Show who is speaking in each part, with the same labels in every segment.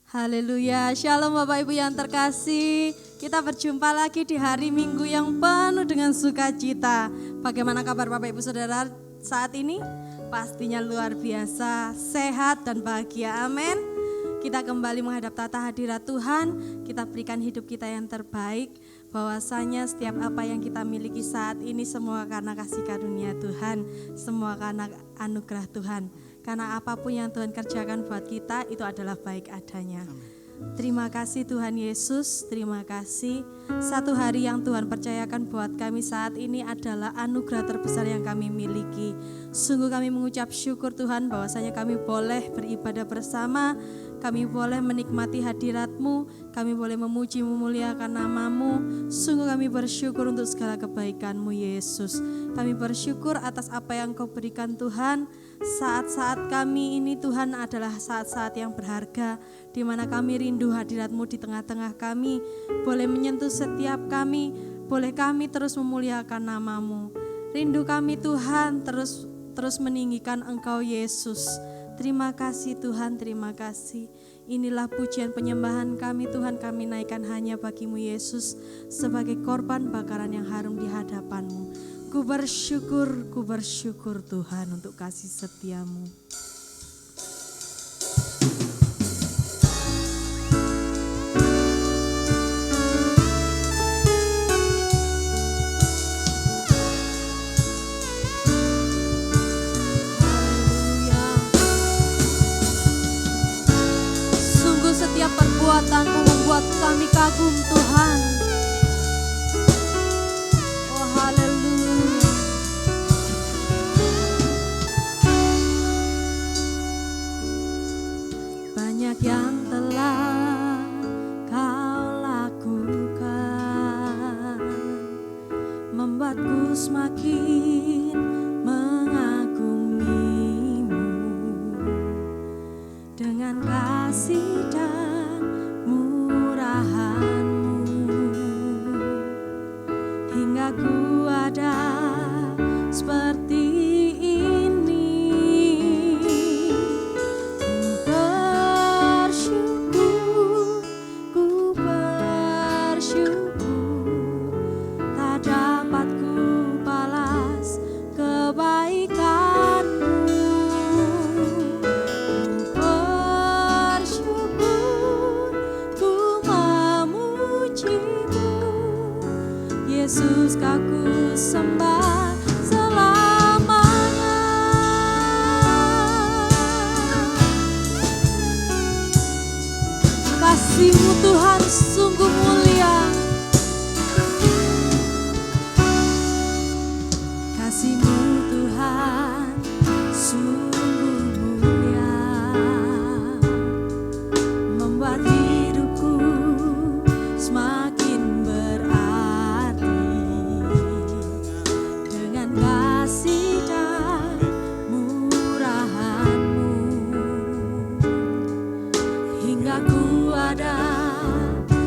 Speaker 1: Haleluya, shalom Bapak Ibu yang terkasih. Kita berjumpa lagi di hari Minggu yang penuh dengan sukacita. Bagaimana kabar Bapak Ibu Saudara saat ini? Pastinya luar biasa, sehat dan bahagia, amin. Kita kembali menghadap tata hadirat Tuhan, kita berikan hidup kita yang terbaik. Bahwasanya setiap apa yang kita miliki saat ini semua karena kasih karunia Tuhan, semua karena anugerah Tuhan. Karena apapun yang Tuhan kerjakan buat kita itu adalah baik adanya. Terima kasih Tuhan Yesus, terima kasih. Satu hari yang Tuhan percayakan buat kami saat ini adalah anugerah terbesar yang kami miliki. Sungguh kami mengucap syukur Tuhan bahwasanya kami boleh beribadah bersama, kami boleh menikmati hadirat-Mu, kami boleh memuji memuliakan nama-Mu. Sungguh kami bersyukur untuk segala kebaikan-Mu Yesus. Kami bersyukur atas apa yang Kau berikan Tuhan. Saat-saat kami ini Tuhan adalah saat-saat yang berharga, di mana kami rindu hadirat-Mu di tengah-tengah kami, boleh menyentuh setiap kami, boleh kami terus memuliakan nama-Mu. Rindu kami Tuhan terus meninggikan Engkau Yesus. Terima kasih Tuhan, terima kasih. Inilah pujian penyembahan kami Tuhan, kami naikkan hanya bagi-Mu Yesus sebagai korban bakaran yang harum di hadapan-Mu. Ku bersyukur Tuhan untuk kasih setia-Mu. Haleluya. Sungguh setiap perbuatan-Mu membuat kami kagum Tuhan. Oh haleluya. Banyak yang telah Kau lakukan, membuatku semakin mengagumimu. Dengan kasih dan murahan-Mu, hingga ku ada seperti Yesus Kau ku sembah selamanya. Kasih-Mu Tuhan sungguh mulia, kasih-Mu Tuhan sungguh mulia, membuat hidupku semakin kasih dan murahan-Mu, hingga ku ada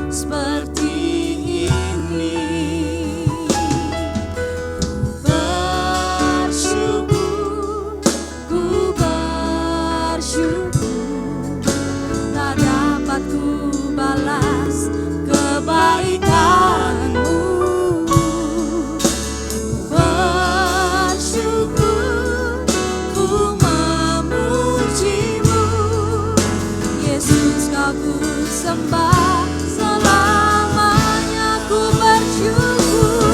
Speaker 1: seperti ini. Ku bersyukur, tak dapat ku balas kebaikan-Mu. Ku sembah selamanya, ku bersyukur,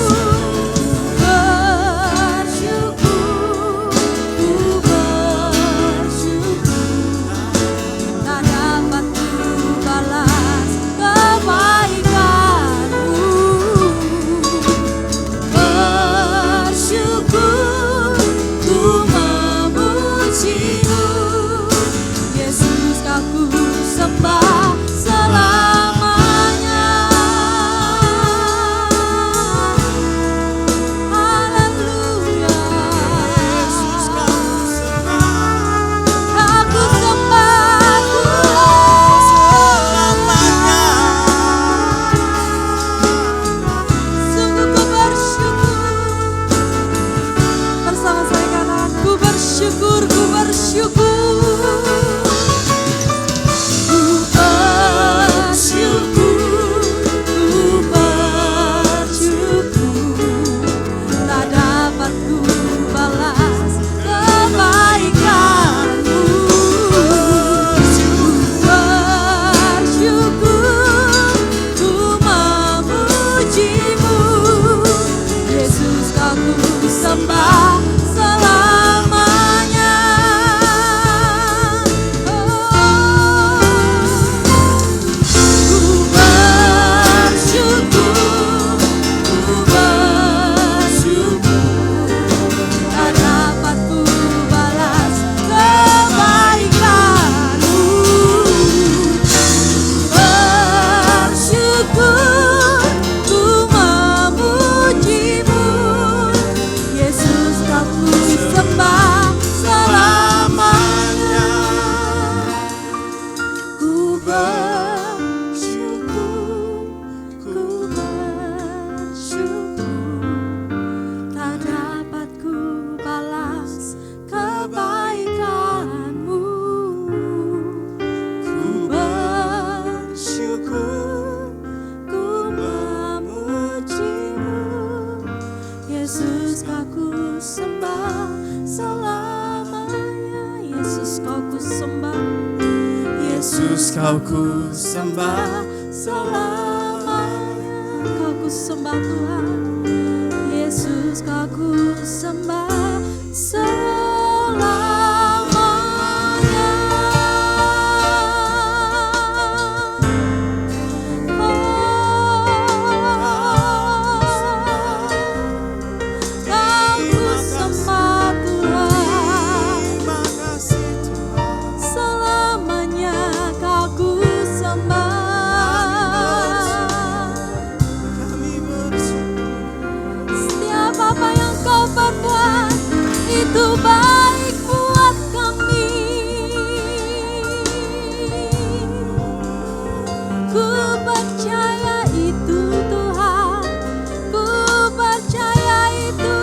Speaker 1: tak dapat ku balas kebaikan-Mu. Bersyukur, ku memuji-Mu, Yesus Kau ku sembah selamanya. Haleluya. Yesus Kau sembah, aku sembah selamanya. Sungguh ku bersyukur. Bersama saya katakan ku bersyukur, ku bersyukur. selamanya. Yesus kau ku sembah,
Speaker 2: Yesus kau ku sembah
Speaker 1: selamanya. Kau ku sembah Tuhan, Yesus kau ku sembah selamanya. Itu baik buat kami. Ku percaya itu Tuhan, ku percaya itu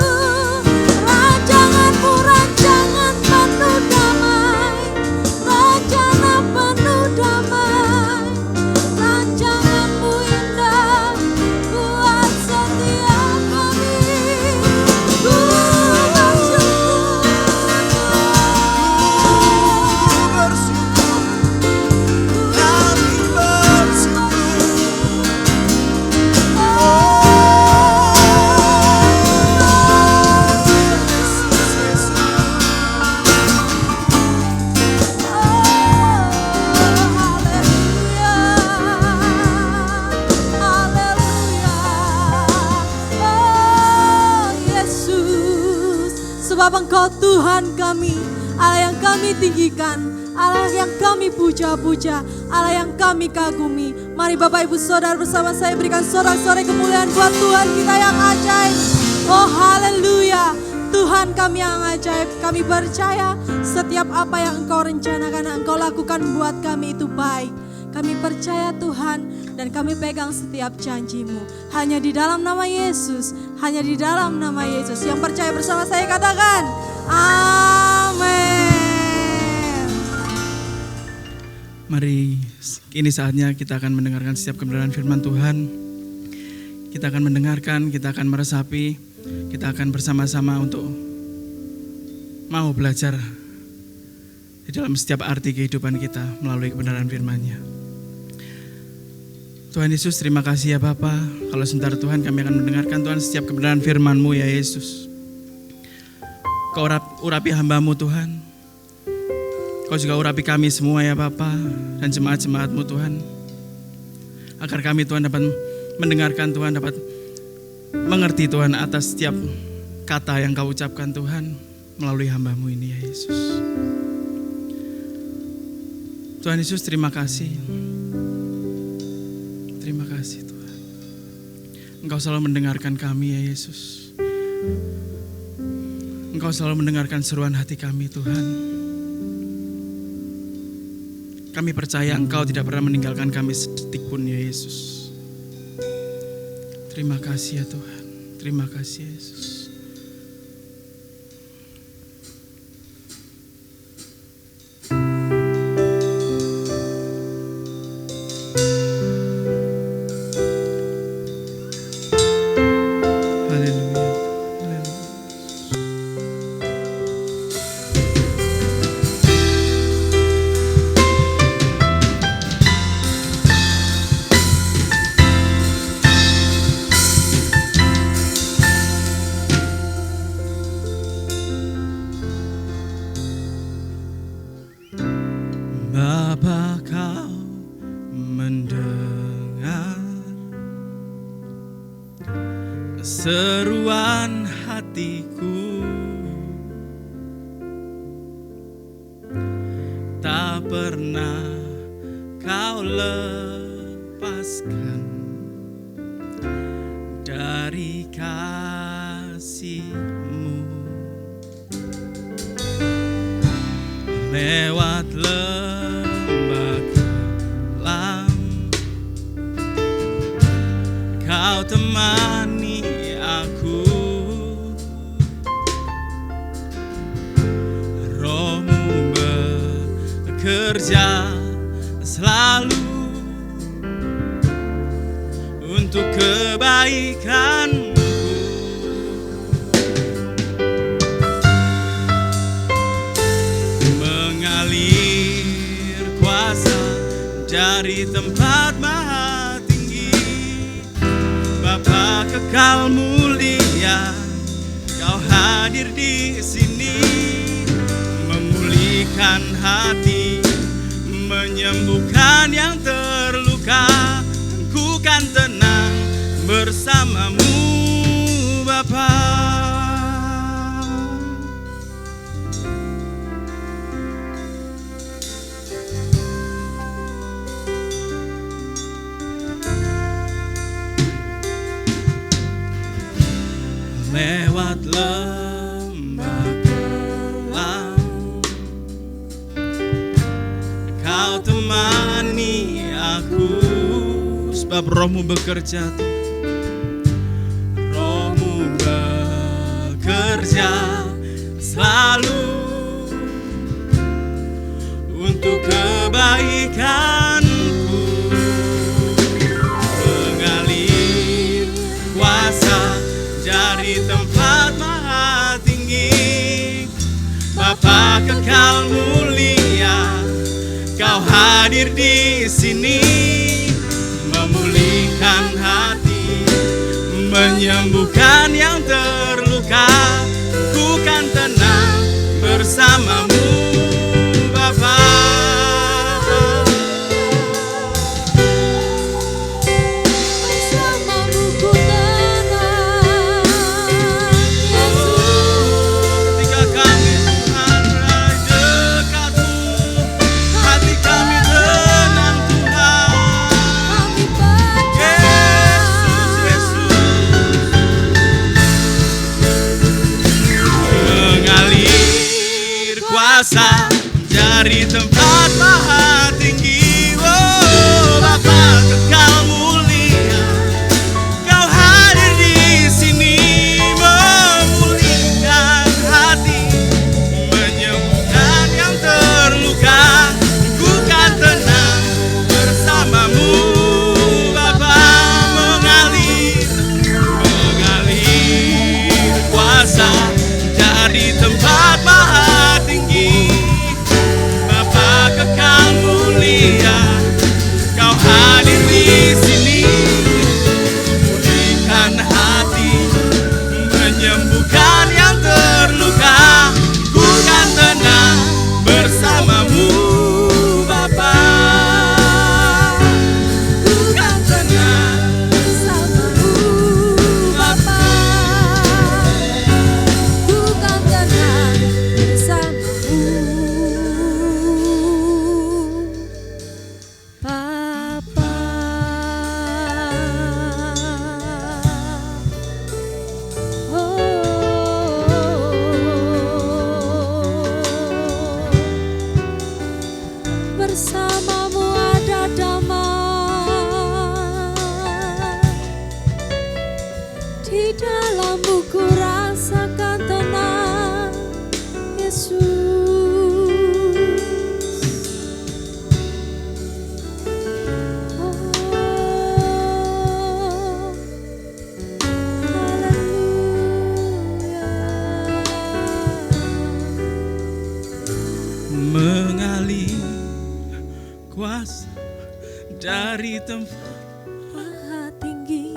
Speaker 1: rancangan-Mu, rancangan penuh damai, rencana penuh damai, rancangan-Mu indah buat setiap kami. Ku sebab Engkau Tuhan kami, Allah yang kami tinggikan, Allah yang kami puja-puja, Allah yang kami kagumi. Mari Bapak Ibu Saudara bersama saya berikan sorak-sorai kemuliaan buat Tuhan kita yang ajaib. Oh haleluya, Tuhan kami yang ajaib. Kami percaya setiap apa yang Engkau rencanakan, Engkau lakukan buat kami itu baik. Kami percaya Tuhan dan kami pegang setiap janji-Mu. Hanya di dalam nama Yesus, hanya di dalam nama Yesus. Yang percaya bersama saya katakan, amin.
Speaker 2: Mari ini saatnya kita akan mendengarkan setiap kebenaran firman Tuhan. Kita akan mendengarkan, kita akan meresapi, kita akan bersama-sama untuk mau belajar di dalam setiap arti kehidupan kita melalui kebenaran firman-Nya. Tuhan Yesus, terima kasih ya Bapa. Kalau sebentar Tuhan kami akan mendengarkan Tuhan setiap kebenaran firman-Mu ya Yesus. Kau urapi hamba-Mu Tuhan. Kau juga urapi kami semua ya Bapa dan jemaat-jemaat-Mu Tuhan. Agar kami Tuhan dapat mendengarkan Tuhan, dapat mengerti Tuhan atas setiap kata yang Kau ucapkan Tuhan melalui hamba-Mu ini ya Yesus. Tuhan Yesus, terima kasih. Terima kasih Tuhan. Engkau selalu mendengarkan kami ya Yesus. Engkau selalu mendengarkan seruan hati kami Tuhan. Kami percaya Engkau tidak pernah meninggalkan kami sedetik pun ya Yesus. Terima kasih ya Tuhan. Terima kasih Yesus. Seruan hatiku tak pernah Kau lepaskan dari kasih-Mu. Lewat lembah kelam Kau temani aku, Roh-Mu bekerja selalu untuk kebaikan-Ku. dari tempat maha tinggi. Bapa kekal mulia, Kau hadir di sini, memulihkan hati, menyembuhkan yang terluka. Ku kan tenang bersamamu, Bapa. Lewat lembah kelam, Kau temani aku. Sebab Roh-Mu bekerja, Roh-Mu bekerja selalu untuk kebaikanku. Mengalir kuasa dari tempat maha tinggi. Bapa kekal mulia, Kau hadir di sini, memulihkan hati, menyembuhkan yang terluka. Ku kan tenang bersamamu, Bapa. Dari tempat maha tinggi, oh Bapa kekal mulia, Kau hadir di sini, memulihkan hati, menyembuhkan yang terluka. Ku kan tenang bersamamu, Bapa. Mengalir kuasa dari tempat maha tinggi. Kekal mulia, Kau hadir di sini, pulihkan hati, menyembuhkan yang terluka. Ku kan tenang bersamamu, Bapa. Ku kan tenang bersamamu, Bapa. Ku kan tenang bersamamu. Bersamamu ada damai, di dalammu ku rasakan tenang, Yesus. Mengalir kuasa dari tempat maha tinggi.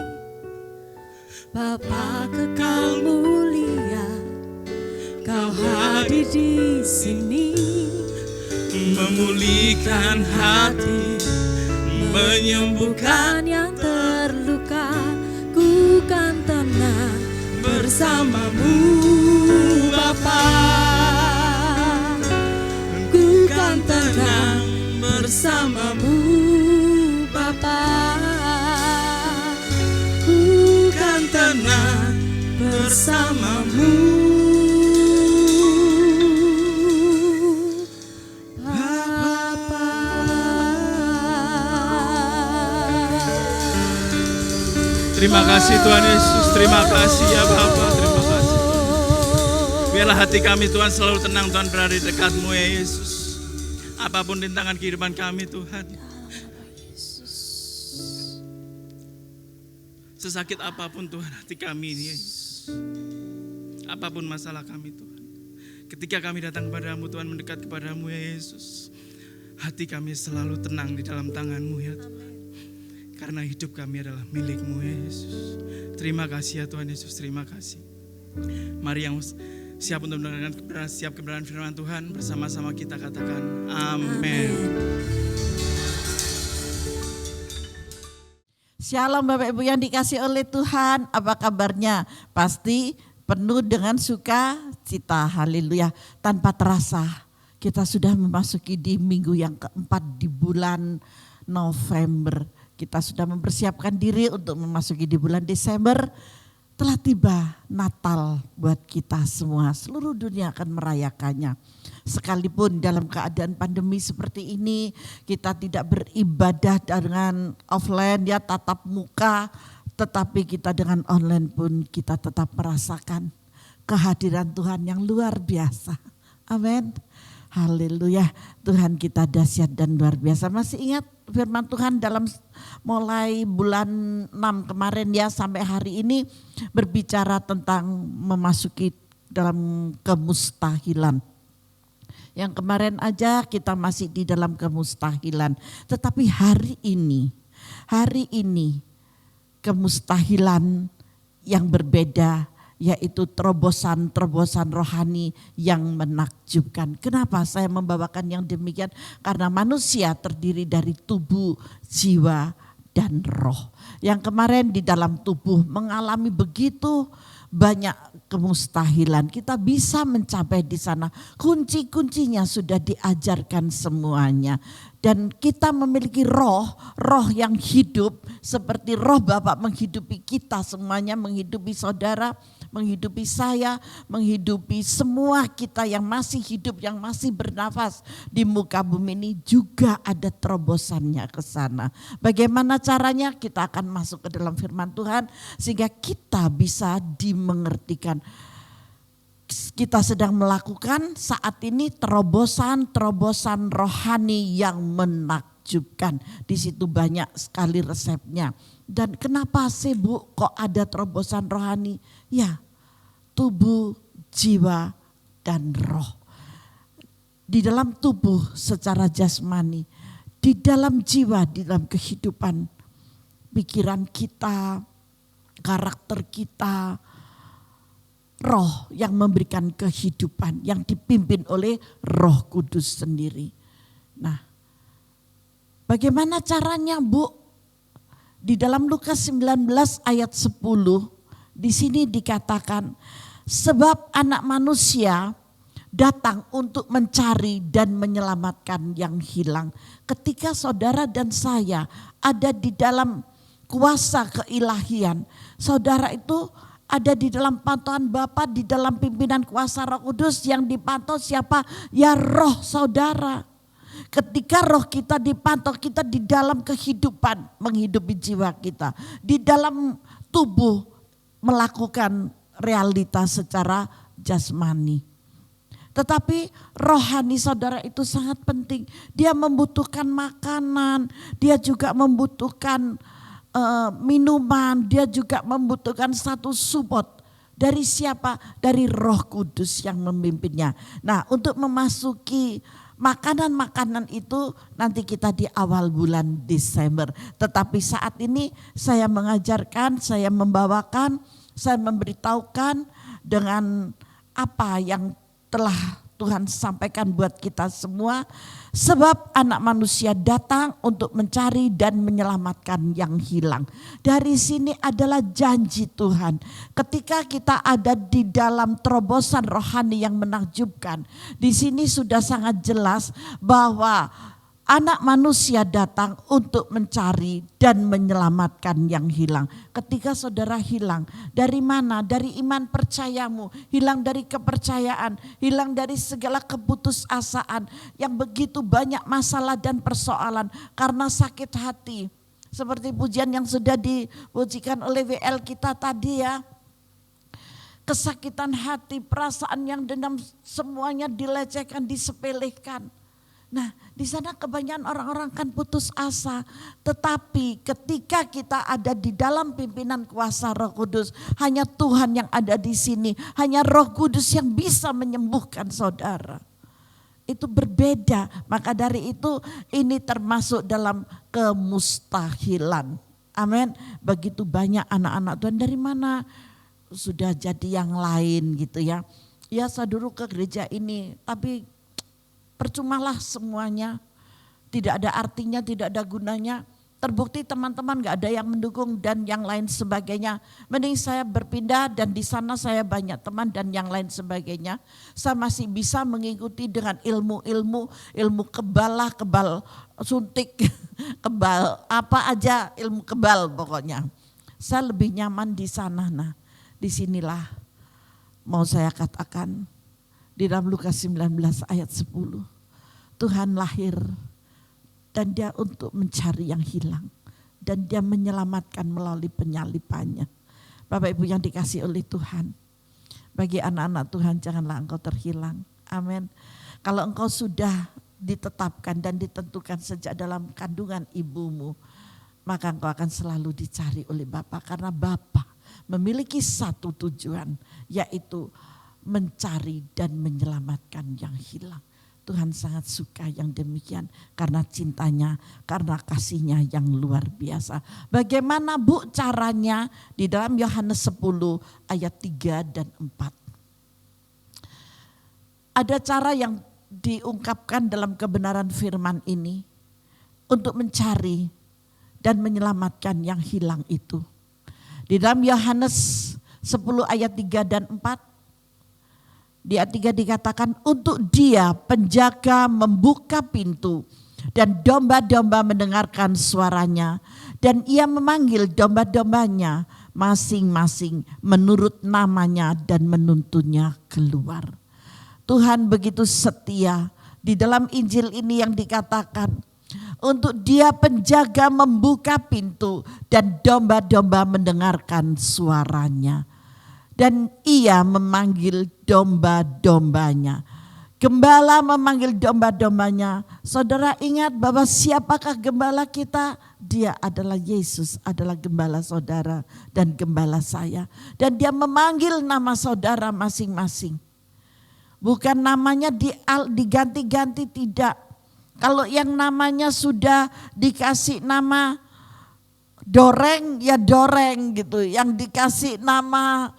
Speaker 2: Bapa kekal mulia, Kau hadir di sini, memulihkan hati, menyembuhkan yang terluka. Ku kan tenang bersamamu, Bapa. Ku kan tenang bersamamu, Bapa. Ku kan tenang bersamamu, Bapa. Terima kasih Tuhan Yesus, terima kasih ya Bapa, terima kasih. Biarlah hati kami Tuhan selalu tenang Tuhan berada di dekat-Mu ya Yesus. Apapun rintangan kehidupan kami Tuhan, sesakit apapun Tuhan hati kami ini Yesus, apapun masalah kami Tuhan, ketika kami datang kepada-Mu Tuhan, mendekat kepada-Mu ya Yesus, hati kami selalu tenang di dalam tangan-Mu ya Tuhan. Karena hidup kami adalah milik-Mu ya Yesus. Terima kasih ya Tuhan Yesus, terima kasih. Mari yang siap untuk mendengarkan kebenaran firman Tuhan, bersama-sama kita katakan amin.
Speaker 3: Shalom Bapak Ibu yang dikasih oleh Tuhan, apa kabarnya? Pasti penuh dengan sukacita, haleluya. Tanpa terasa kita sudah memasuki di minggu yang keempat di bulan November. Kita sudah mempersiapkan diri untuk memasuki di bulan Desember. Telah tiba Natal buat kita semua, seluruh dunia akan merayakannya. Sekalipun dalam keadaan pandemi seperti ini, kita tidak beribadah dengan offline ya, tatap muka, tetapi kita dengan online pun kita tetap merasakan kehadiran Tuhan yang luar biasa. Amin. Haleluya, Tuhan kita dahsyat dan luar biasa. Masih ingat firman Tuhan dalam mulai bulan 6 kemarin ya sampai hari ini berbicara tentang memasuki dalam kemustahilan. Yang kemarin aja kita masih di dalam kemustahilan. Tetapi hari ini kemustahilan yang berbeda, yaitu terobosan-terobosan rohani yang menakjubkan. Kenapa saya membawakan yang demikian? Karena manusia terdiri dari tubuh, jiwa, dan roh. Yang kemarin di dalam tubuh mengalami begitu banyak kemustahilan. Kita bisa mencapai di sana. Kunci-kuncinya sudah diajarkan semuanya. Dan kita memiliki roh yang hidup seperti roh Bapa menghidupi kita semuanya, menghidupi saudara, menghidupi saya, menghidupi semua kita yang masih hidup, yang masih bernafas di muka bumi ini, juga ada terobosannya ke sana. Bagaimana caranya? Kita akan masuk ke dalam firman Tuhan sehingga kita bisa dimengertikan. Kita sedang melakukan saat ini terobosan rohani yang menakjubkan. Di situ banyak sekali resepnya. Dan kenapa sih Bu kok ada terobosan rohani? Ya, tubuh, jiwa, dan roh. Di dalam tubuh secara jasmani, di dalam jiwa, di dalam kehidupan, pikiran kita, karakter kita, roh yang memberikan kehidupan yang dipimpin oleh Roh Kudus sendiri. Nah, bagaimana caranya Bu? Di dalam Lukas 19 ayat 10 di sini dikatakan, sebab anak manusia datang untuk mencari dan menyelamatkan yang hilang. Ketika saudara dan saya ada di dalam kuasa keilahian, saudara itu ada di dalam pantauan Bapa, di dalam pimpinan kuasa Roh Kudus. Yang dipantau siapa? Ya roh saudara. Ketika roh kita dipantau, kita di dalam kehidupan menghidupi jiwa kita. Di dalam tubuh melakukan realitas secara jasmani. Tetapi rohani saudara itu sangat penting. Dia membutuhkan makanan, dia juga membutuhkan minuman, dia juga membutuhkan satu support. Dari siapa? Dari Roh Kudus yang memimpinnya. Nah, untuk memasuki makanan-makanan itu nanti kita di awal bulan Desember. Tetapi saat ini saya mengajarkan, saya membawakan, saya memberitahukan dengan apa yang telah Tuhan sampaikan buat kita semua. Sebab anak manusia datang untuk mencari dan menyelamatkan yang hilang. Dari sini adalah janji Tuhan. Ketika kita ada di dalam terobosan rohani yang menakjubkan. Di sini sudah sangat jelas bahwa anak manusia datang untuk mencari dan menyelamatkan yang hilang. Ketika saudara hilang, dari mana? Dari iman percayamu, hilang dari kepercayaan, hilang dari segala keputusasaan yang begitu banyak masalah dan persoalan karena sakit hati. Seperti pujian yang sudah dipujikan oleh WL kita tadi ya. Kesakitan hati, perasaan yang dendam, semuanya dilecehkan, disepelekan. Nah, di sana kebanyakan orang-orang kan putus asa. Tetapi ketika kita ada di dalam pimpinan kuasa Roh Kudus, hanya Tuhan yang ada di sini. Hanya Roh Kudus yang bisa menyembuhkan saudara. itu berbeda. Maka dari itu ini termasuk dalam kemustahilan. Amin. Begitu banyak anak-anak Tuhan, dari mana sudah jadi yang lain gitu ya. Ya saya dulu ke gereja ini, tapi percumalah semuanya. Tidak ada artinya, tidak ada gunanya. Terbukti teman-teman gak ada yang mendukung dan yang lain sebagainya. Mending saya berpindah dan di sana saya banyak teman dan yang lain sebagainya. Saya masih bisa mengikuti dengan ilmu kebal lah, kebal suntik, kebal apa aja, ilmu kebal pokoknya. Saya lebih nyaman di sana. Nah, disinilah mau saya katakan di dalam Lukas 19 ayat 10. Tuhan lahir dan dia untuk mencari yang hilang. Dan dia menyelamatkan melalui penyalipannya. Bapak Ibu yang dikasih oleh Tuhan. Bagi anak-anak Tuhan, janganlah engkau terhilang. Amin. Kalau engkau sudah ditetapkan dan ditentukan sejak dalam kandungan ibumu, maka engkau akan selalu dicari oleh Bapa. Karena Bapa memiliki satu tujuan, yaitu mencari dan menyelamatkan yang hilang. Tuhan sangat suka yang demikian karena cintanya, karena kasihnya yang luar biasa. Bagaimana Bu caranya? Di dalam Yohanes 10 ayat 3 dan 4. Ada cara yang diungkapkan dalam kebenaran firman ini untuk mencari dan menyelamatkan yang hilang itu. Di dalam Yohanes 10 ayat 3 dan 4. Di ayat 3 dikatakan, untuk dia penjaga membuka pintu dan domba-domba mendengarkan suaranya. Dan ia memanggil domba-dombanya masing-masing menurut namanya dan menuntunnya keluar. Tuhan begitu setia. Di dalam Injil ini yang dikatakan, untuk dia penjaga membuka pintu dan domba-domba mendengarkan suaranya. Dan ia memanggil domba-dombanya. Gembala memanggil domba-dombanya. Saudara ingat bahwa siapakah gembala kita? Dia adalah Yesus, adalah gembala saudara dan gembala saya. Dan dia memanggil nama saudara masing-masing. Bukan namanya diganti-ganti, tidak. Kalau yang namanya sudah dikasih nama Doreng, ya Doreng gitu. Yang dikasih nama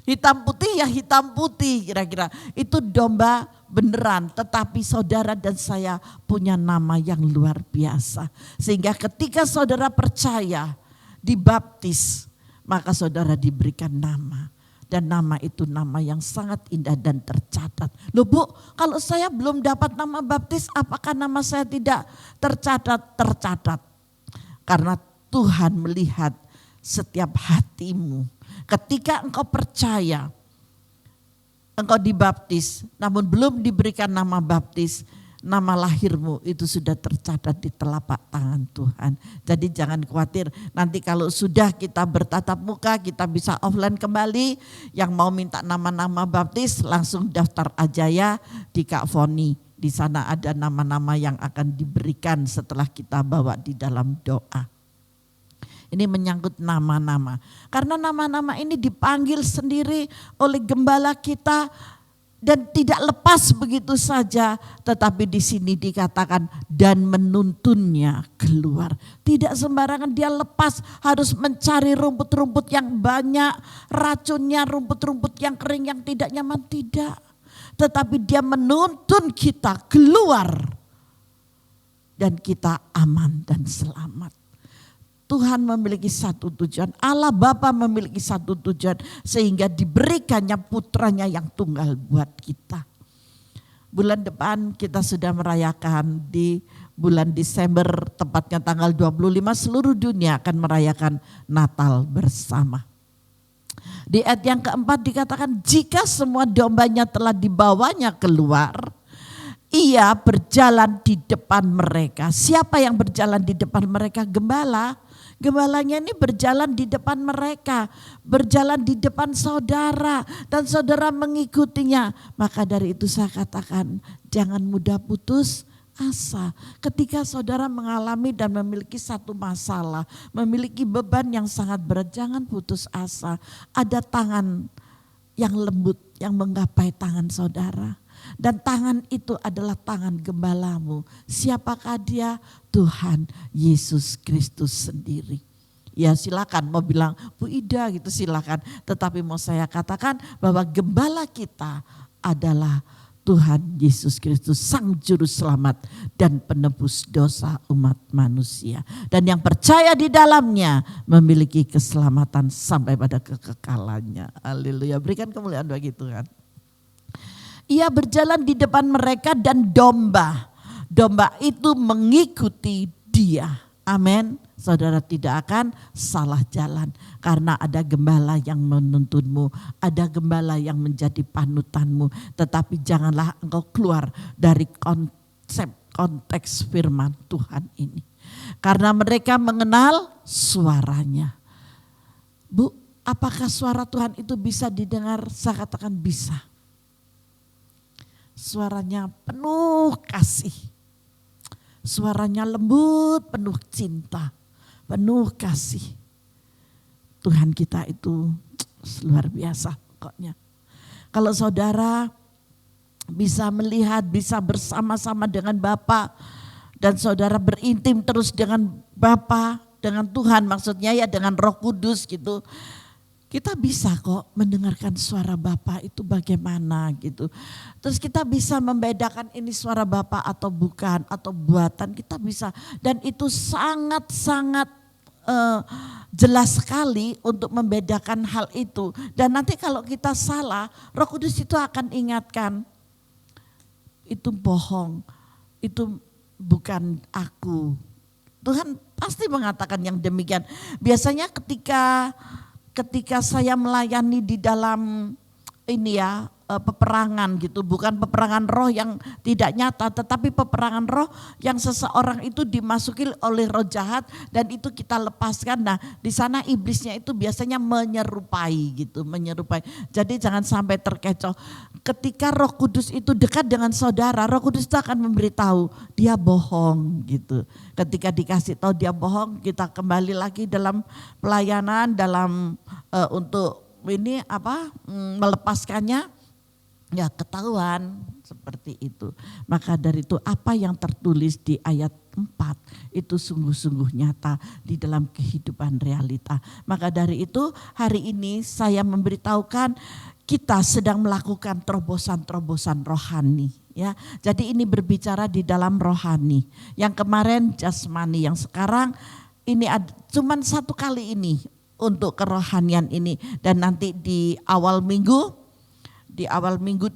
Speaker 3: hitam putih ya hitam putih, kira-kira. Itu domba beneran, tetapi saudara dan saya punya nama yang luar biasa. Sehingga ketika saudara percaya, dibaptis, maka saudara diberikan nama. Dan nama itu nama yang sangat indah dan tercatat. Loh Bu, kalau saya belum dapat nama baptis, apakah nama saya tidak tercatat? Tercatat. Karena Tuhan melihat setiap hatimu. Ketika engkau percaya, engkau dibaptis, namun belum diberikan nama baptis, nama lahirmu itu sudah tercatat di telapak tangan Tuhan. Jadi jangan khawatir, nanti kalau sudah kita bertatap muka, kita bisa offline kembali. Yang mau minta nama-nama baptis langsung daftar aja ya di Kak Foni. Di sana ada nama-nama yang akan diberikan setelah kita bawa di dalam doa. Ini menyangkut nama-nama. Karena nama-nama ini dipanggil sendiri oleh gembala kita dan tidak lepas begitu saja. Tetapi di sini dikatakan dan menuntunnya keluar. Tidak sembarangan dia lepas, harus mencari rumput-rumput yang banyak, racunnya, rumput-rumput yang kering yang tidak nyaman, tidak. Tetapi dia menuntun kita keluar dan kita aman dan selamat. Tuhan memiliki satu tujuan, Allah Bapa memiliki satu tujuan sehingga diberikannya putranya yang tunggal buat kita. Bulan depan kita sudah merayakan di bulan Desember, tepatnya tanggal 25 seluruh dunia akan merayakan Natal bersama. Di ayat yang keempat dikatakan jika semua dombanya telah dibawanya keluar, ia berjalan di depan mereka. Siapa yang berjalan di depan mereka? Gembala. Gembalanya ini berjalan di depan mereka, berjalan di depan saudara dan saudara mengikutinya. Maka dari itu saya katakan jangan mudah putus asa. Ketika saudara mengalami dan memiliki satu masalah, memiliki beban yang sangat berat, jangan putus asa. Ada tangan yang lembut yang menggapai tangan saudara. Dan tangan itu adalah tangan gembalamu. Siapakah dia? Tuhan Yesus Kristus sendiri. Ya silakan mau bilang Bu Ida gitu silakan. Tetapi mau saya katakan bahwa gembala kita adalah Tuhan Yesus Kristus, Sang Juru Selamat dan penebus dosa umat manusia. Dan yang percaya di dalamnya memiliki keselamatan sampai pada kekekalannya. Haleluya, berikan kemuliaan bagi Tuhan. Ia berjalan di depan mereka dan domba itu mengikuti dia. Amin. Saudara tidak akan salah jalan karena ada gembala yang menuntunmu, ada gembala yang menjadi panutanmu. Tetapi janganlah engkau keluar dari konteks firman Tuhan ini. Karena mereka mengenal suaranya. Bu, apakah suara Tuhan itu bisa didengar? Saya katakan bisa. Suaranya penuh kasih. Suaranya lembut, penuh cinta, penuh kasih. Tuhan kita itu luar biasa pokoknya. Kalau saudara bisa melihat, bisa bersama-sama dengan Bapa dan saudara berintim terus dengan Bapa, dengan Tuhan maksudnya ya, dengan Roh Kudus gitu. Kita bisa kok mendengarkan suara Bapa itu bagaimana gitu. Terus kita bisa membedakan ini suara Bapa atau bukan, atau buatan, kita bisa. Dan itu sangat-sangat jelas sekali untuk membedakan hal itu. Dan nanti kalau kita salah, Roh Kudus itu akan ingatkan, itu bohong, itu bukan aku. Tuhan pasti mengatakan yang demikian. Biasanya ketika saya melayani di dalam ini ya peperangan gitu, bukan peperangan roh yang tidak nyata, tetapi peperangan roh yang seseorang itu dimasuki oleh roh jahat dan itu kita lepaskan. Nah di sana iblisnya itu biasanya menyerupai gitu, menyerupai. Jadi jangan sampai terkecoh. Ketika Roh Kudus itu dekat dengan saudara, Roh Kudus itu akan memberitahu dia bohong gitu. Ketika dikasih tahu dia bohong, kita kembali lagi dalam pelayanan, dalam untuk ini melepaskannya. Ya ketahuan seperti itu. Maka dari itu apa yang tertulis di ayat 4 itu sungguh-sungguh nyata di dalam kehidupan realita. Maka dari itu hari ini saya memberitahukan kita sedang melakukan terobosan-terobosan rohani. Ya, jadi ini berbicara di dalam rohani. Yang kemarin jasmani, yang sekarang ini cuman satu kali ini untuk kerohanian ini. Dan nanti di awal minggu, di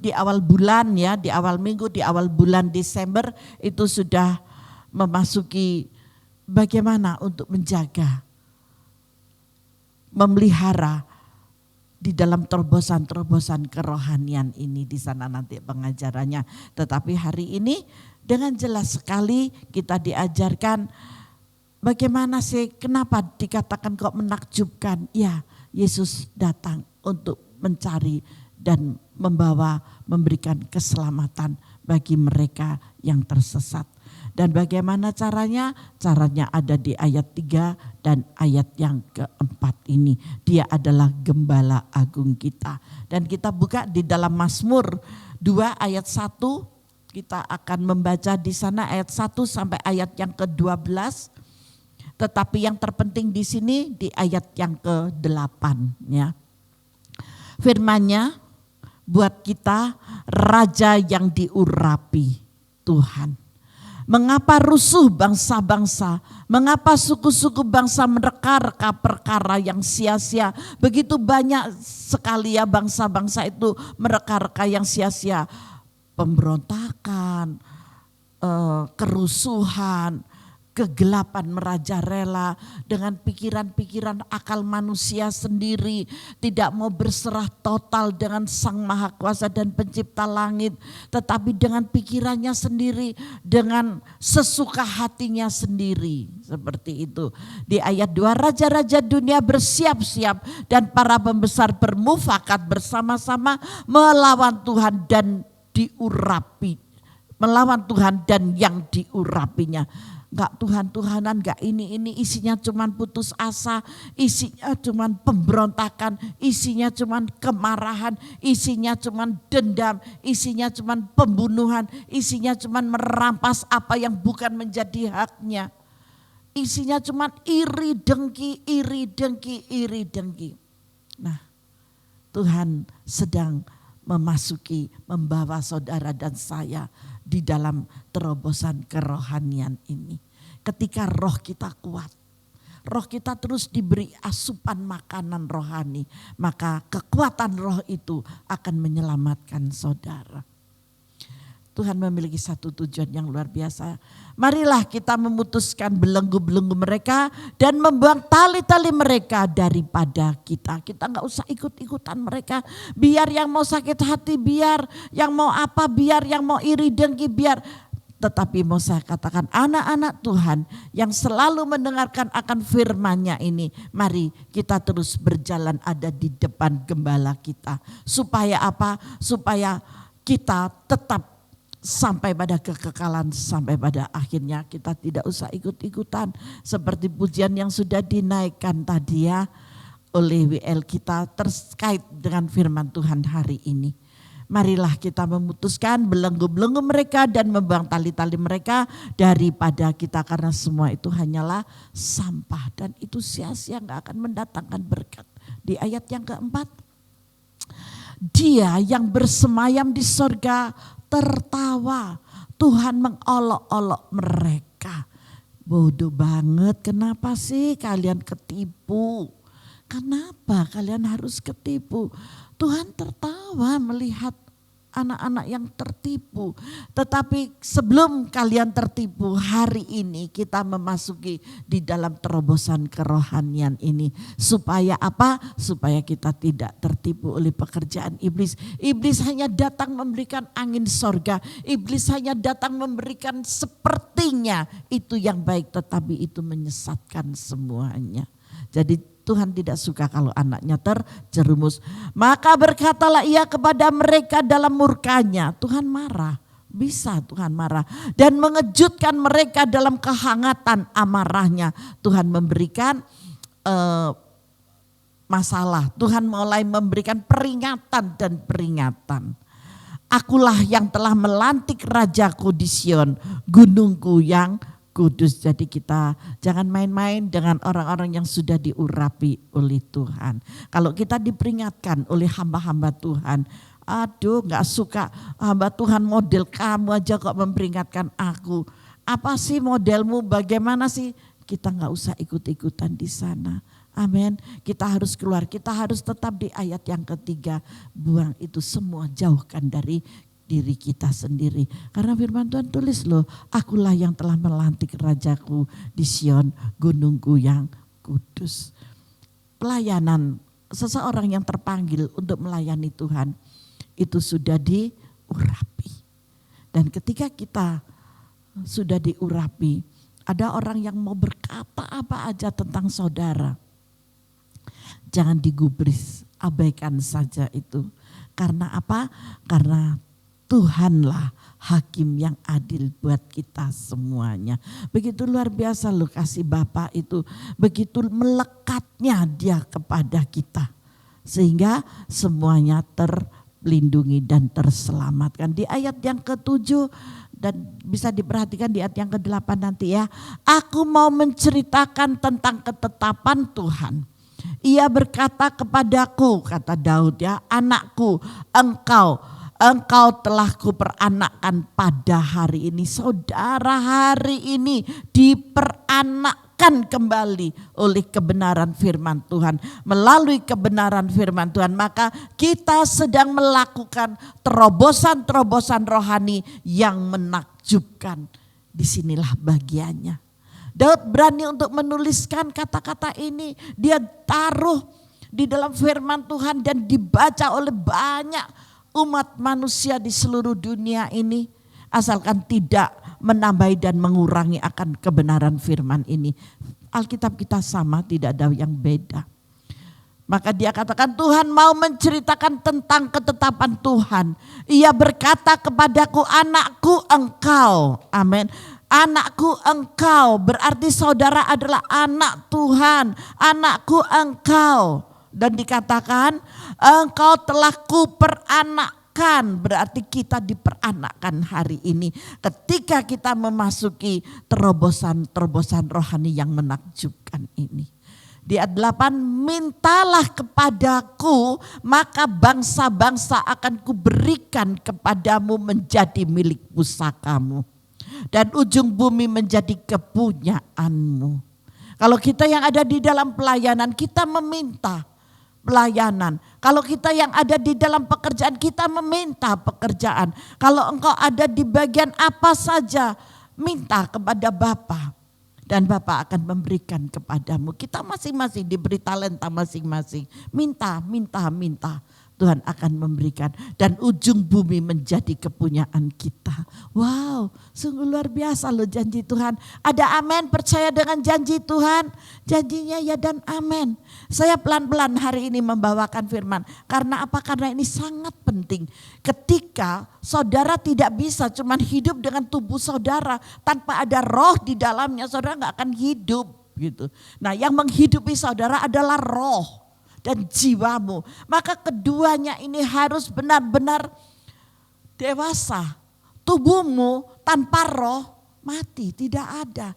Speaker 3: awal bulan ya, di awal bulan Desember itu sudah memasuki bagaimana untuk menjaga, memelihara di dalam terobosan-terobosan kerohanian ini. Di sana nanti pengajarannya. Tetapi hari ini dengan jelas sekali kita diajarkan bagaimana sih, kenapa dikatakan kok menakjubkan. Ya, Yesus datang untuk mencari dan memberikan keselamatan bagi mereka yang tersesat. Dan bagaimana caranya? Caranya ada di ayat 3 dan ayat yang keempat ini. Dia adalah gembala agung kita. Dan kita buka di dalam Mazmur 2 ayat 1. Kita akan membaca di sana ayat 1 sampai ayat yang ke-12. Tetapi yang terpenting di sini di ayat yang ke-8 ya. Firman-Nya, buat kita raja yang diurapi Tuhan. Mengapa rusuh bangsa-bangsa? Mengapa suku-suku bangsa menerka-reka perkara yang sia-sia? Begitu banyak sekali ya bangsa-bangsa itu mereka-reka yang sia-sia. Pemberontakan, kerusuhan, kegelapan merajalela dengan pikiran-pikiran akal manusia sendiri, tidak mau berserah total dengan Sang Maha Kuasa dan Pencipta langit, tetapi dengan pikirannya sendiri, dengan sesuka hatinya sendiri, seperti itu. Di ayat 2, raja-raja dunia bersiap-siap dan para pembesar bermufakat bersama-sama melawan Tuhan dan diurapi, melawan Tuhan dan yang diurapinya. Enggak Tuhan-Tuhanan, enggak ini isinya cuman putus asa, isinya cuman pemberontakan, isinya cuman kemarahan, isinya cuman dendam, isinya cuman pembunuhan, isinya cuman merampas apa yang bukan menjadi haknya. Isinya cuman iri dengki, iri dengki, iri dengki. Nah, Tuhan sedang membawa saudara dan saya di dalam terobosan kerohanian ini. Ketika roh kita kuat, roh kita terus diberi asupan makanan rohani, maka kekuatan roh itu akan menyelamatkan saudara. Tuhan memiliki satu tujuan yang luar biasa. Marilah kita memutuskan belenggu-belenggu mereka dan membuang tali-tali mereka daripada kita. Kita enggak usah ikut-ikutan mereka. Biar yang mau sakit hati, biar yang mau apa, biar yang mau iri dengki, biar. Tetapi mau saya katakan anak-anak Tuhan yang selalu mendengarkan akan firman-Nya ini. Mari kita terus berjalan ada di depan gembala kita. Supaya apa? Supaya kita tetap sampai pada kekekalan, sampai pada akhirnya kita tidak usah ikut-ikutan. Seperti pujian yang sudah dinaikkan tadi ya oleh WL kita terkait dengan firman Tuhan hari ini. Marilah kita memutuskan belenggu-belenggu mereka dan membuang tali-tali mereka daripada kita. Karena semua itu hanyalah sampah dan itu sia-sia, gak akan mendatangkan berkat. Di ayat yang keempat, Dia yang bersemayam di sorga tertawa, Tuhan mengolok-olok mereka. Bodoh banget, kenapa sih kalian ketipu? Kenapa kalian harus ketipu? Tuhan tertawa melihat anak-anak yang tertipu. Tetapi sebelum kalian tertipu, hari ini kita memasuki di dalam terobosan kerohanian ini. Supaya apa? Supaya kita tidak tertipu oleh pekerjaan iblis. Iblis hanya datang memberikan angin sorga. Iblis hanya datang memberikan sepertinya itu yang baik, tetapi itu menyesatkan semuanya. Jadi Tuhan tidak suka kalau anaknya terjerumus. Maka berkatalah ia kepada mereka dalam murkanya. Tuhan marah, bisa Tuhan marah. Dan mengejutkan mereka dalam kehangatan amarahnya. Tuhan memberikan masalah. Tuhan mulai memberikan peringatan dan peringatan. Akulah yang telah melantik rajaku di Sion, gunungku yang kudus. Jadi kita jangan main-main dengan orang-orang yang sudah diurapi oleh Tuhan. Kalau kita diperingatkan oleh hamba-hamba Tuhan, aduh gak suka hamba Tuhan model kamu aja kok memperingatkan aku. Apa sih modelmu, bagaimana sih? Kita gak usah ikut-ikutan di sana. Amin. Kita harus keluar, kita harus tetap di ayat yang ketiga. Buang itu semua, jauhkan dari diri kita sendiri. Karena firman Tuhan tulis loh, akulah yang telah melantik rajaku di Sion, gunungku yang kudus. Pelayanan seseorang yang terpanggil untuk melayani Tuhan itu sudah diurapi. Dan ketika kita sudah diurapi, ada orang yang mau berkata apa aja tentang saudara. Jangan digubris, abaikan saja itu. Karena apa? Karena Tuhanlah hakim yang adil buat kita semuanya. Begitu luar biasa loh kasih Bapa itu. Begitu melekatnya dia kepada kita. Sehingga semuanya terlindungi dan terselamatkan. Di ayat yang ke-7 dan bisa diperhatikan di ayat yang ke-8 nanti ya. Aku mau menceritakan tentang ketetapan Tuhan. Ia berkata kepadaku, kata Daud ya, anakku Engkau telah kuperanakkan pada hari ini. Saudara, hari ini diperanakkan kembali oleh kebenaran firman Tuhan. Melalui kebenaran firman Tuhan, maka kita sedang melakukan terobosan-terobosan rohani yang menakjubkan. Disinilah bagiannya. Daud berani untuk menuliskan kata-kata ini. Dia taruh di dalam firman Tuhan dan dibaca oleh banyak umat manusia di seluruh dunia ini, asalkan tidak menambahi dan mengurangi akan kebenaran firman ini. Alkitab kita sama, tidak ada yang beda. Maka dia katakan Tuhan mau menceritakan tentang ketetapan Tuhan. Ia berkata kepadaku, anakku engkau, amin. Anakku engkau, berarti saudara adalah anak Tuhan. Anakku engkau. Dan dikatakan engkau telah kuperanakkan. Berarti kita diperanakkan hari ini. Ketika kita memasuki terobosan-terobosan rohani yang menakjubkan ini. Di ayat 8, mintalah kepadaku maka bangsa-bangsa akan kuberikan kepadamu menjadi milik pusakamu. Dan ujung bumi menjadi kepunyaanmu. Kalau kita yang ada di dalam pelayanan, kita meminta pelayanan. Kalau kita yang ada di dalam pekerjaan, kita meminta pekerjaan. Kalau engkau ada di bagian apa saja, minta kepada Bapa. Dan Bapa akan memberikan kepadamu. Kita masing-masing diberi talenta masing-masing. Minta, minta, minta. Tuhan akan memberikan. Dan ujung bumi menjadi kepunyaan kita. Wow, sungguh luar biasa loh janji Tuhan. Ada amin, percaya dengan janji Tuhan. Janjinya ya dan amin. Saya pelan-pelan hari ini membawakan firman. Karena apa? Karena ini sangat penting. Ketika saudara tidak bisa cuman hidup dengan tubuh saudara. Tanpa ada roh di dalamnya, saudara gak akan hidup gitu. Nah, yang menghidupi saudara adalah roh dan jiwamu. Maka keduanya ini harus benar-benar dewasa. Tubuhmu tanpa roh mati, tidak ada.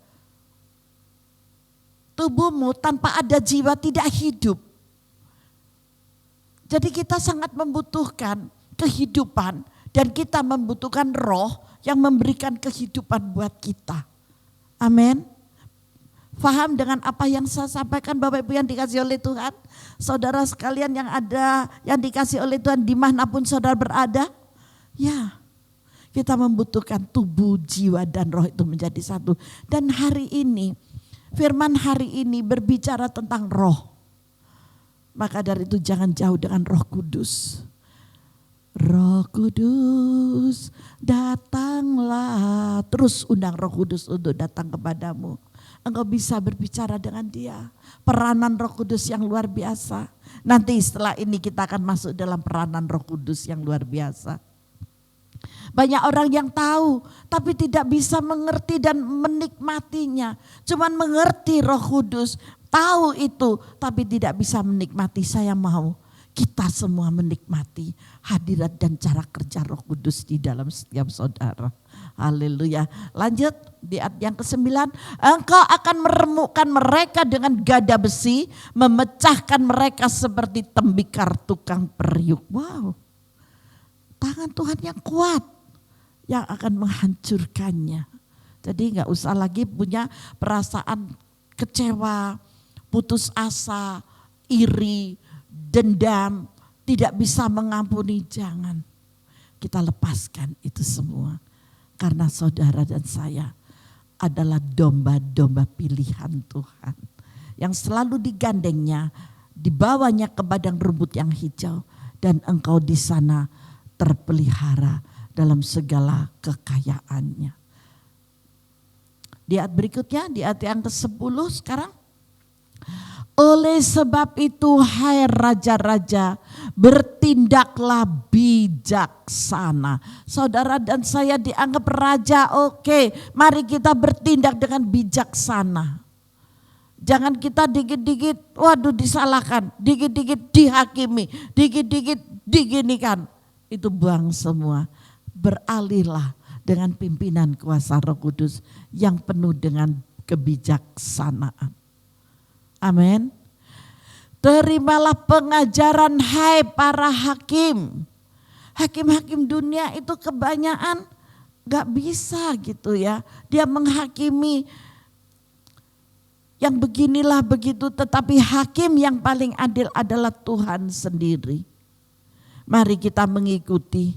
Speaker 3: Tubuhmu tanpa ada jiwa tidak hidup. Jadi kita sangat membutuhkan kehidupan dan kita membutuhkan roh yang memberikan kehidupan buat kita. Amin. Faham dengan apa yang saya sampaikan Bapak Ibu yang dikasih oleh Tuhan? Saudara sekalian yang ada, yang dikasih oleh Tuhan dimanapun saudara berada? Ya, kita membutuhkan tubuh, jiwa dan roh itu menjadi satu. Dan hari ini, firman hari ini berbicara tentang roh. Maka dari itu jangan jauh dengan Roh Kudus. Roh Kudus datanglah. Terus undang Roh Kudus untuk datang kepadamu. Engkau bisa berbicara dengan dia. Peranan Roh Kudus yang luar biasa. Nanti setelah ini kita akan masuk dalam peranan Roh Kudus yang luar biasa. Banyak orang yang tahu tapi tidak bisa mengerti dan menikmatinya. Cuman mengerti Roh Kudus, tahu itu tapi tidak bisa menikmati. Saya mau kita semua menikmati hadirat dan cara kerja Roh Kudus di dalam setiap saudara. Haleluya. Lanjut di ayat yang ke-9. Engkau akan meremukkan mereka dengan gada besi, memecahkan mereka seperti tembikar tukang periuk. Wow. Tangan Tuhan yang kuat yang akan menghancurkannya. Jadi gak usah lagi punya perasaan kecewa, putus asa, iri, dendam, tidak bisa mengampuni. Jangan. Kita lepaskan itu semua. Karena saudara dan saya adalah domba-domba pilihan Tuhan. Yang selalu digandengnya, dibawanya ke padang rumput yang hijau. Dan engkau di sana terpelihara dalam segala kekayaannya. Di ayat berikutnya, di ayat yang ke-10 sekarang. Oleh sebab itu hai raja-raja, bertindaklah bijaksana. Saudara dan saya dianggap raja, oke. Mari kita bertindak dengan bijaksana. Jangan kita dikit-dikit, waduh disalahkan, dikit-dikit dihakimi, dikit-dikit diginikan. Itu buang semua. Beralihlah dengan pimpinan kuasa Roh Kudus yang penuh dengan kebijaksanaan. Amin. Terimalah pengajaran hai para hakim. Hakim-hakim dunia itu kebanyakan gak bisa gitu ya. Dia menghakimi yang beginilah begitu. Tetapi hakim yang paling adil adalah Tuhan sendiri. Mari kita mengikuti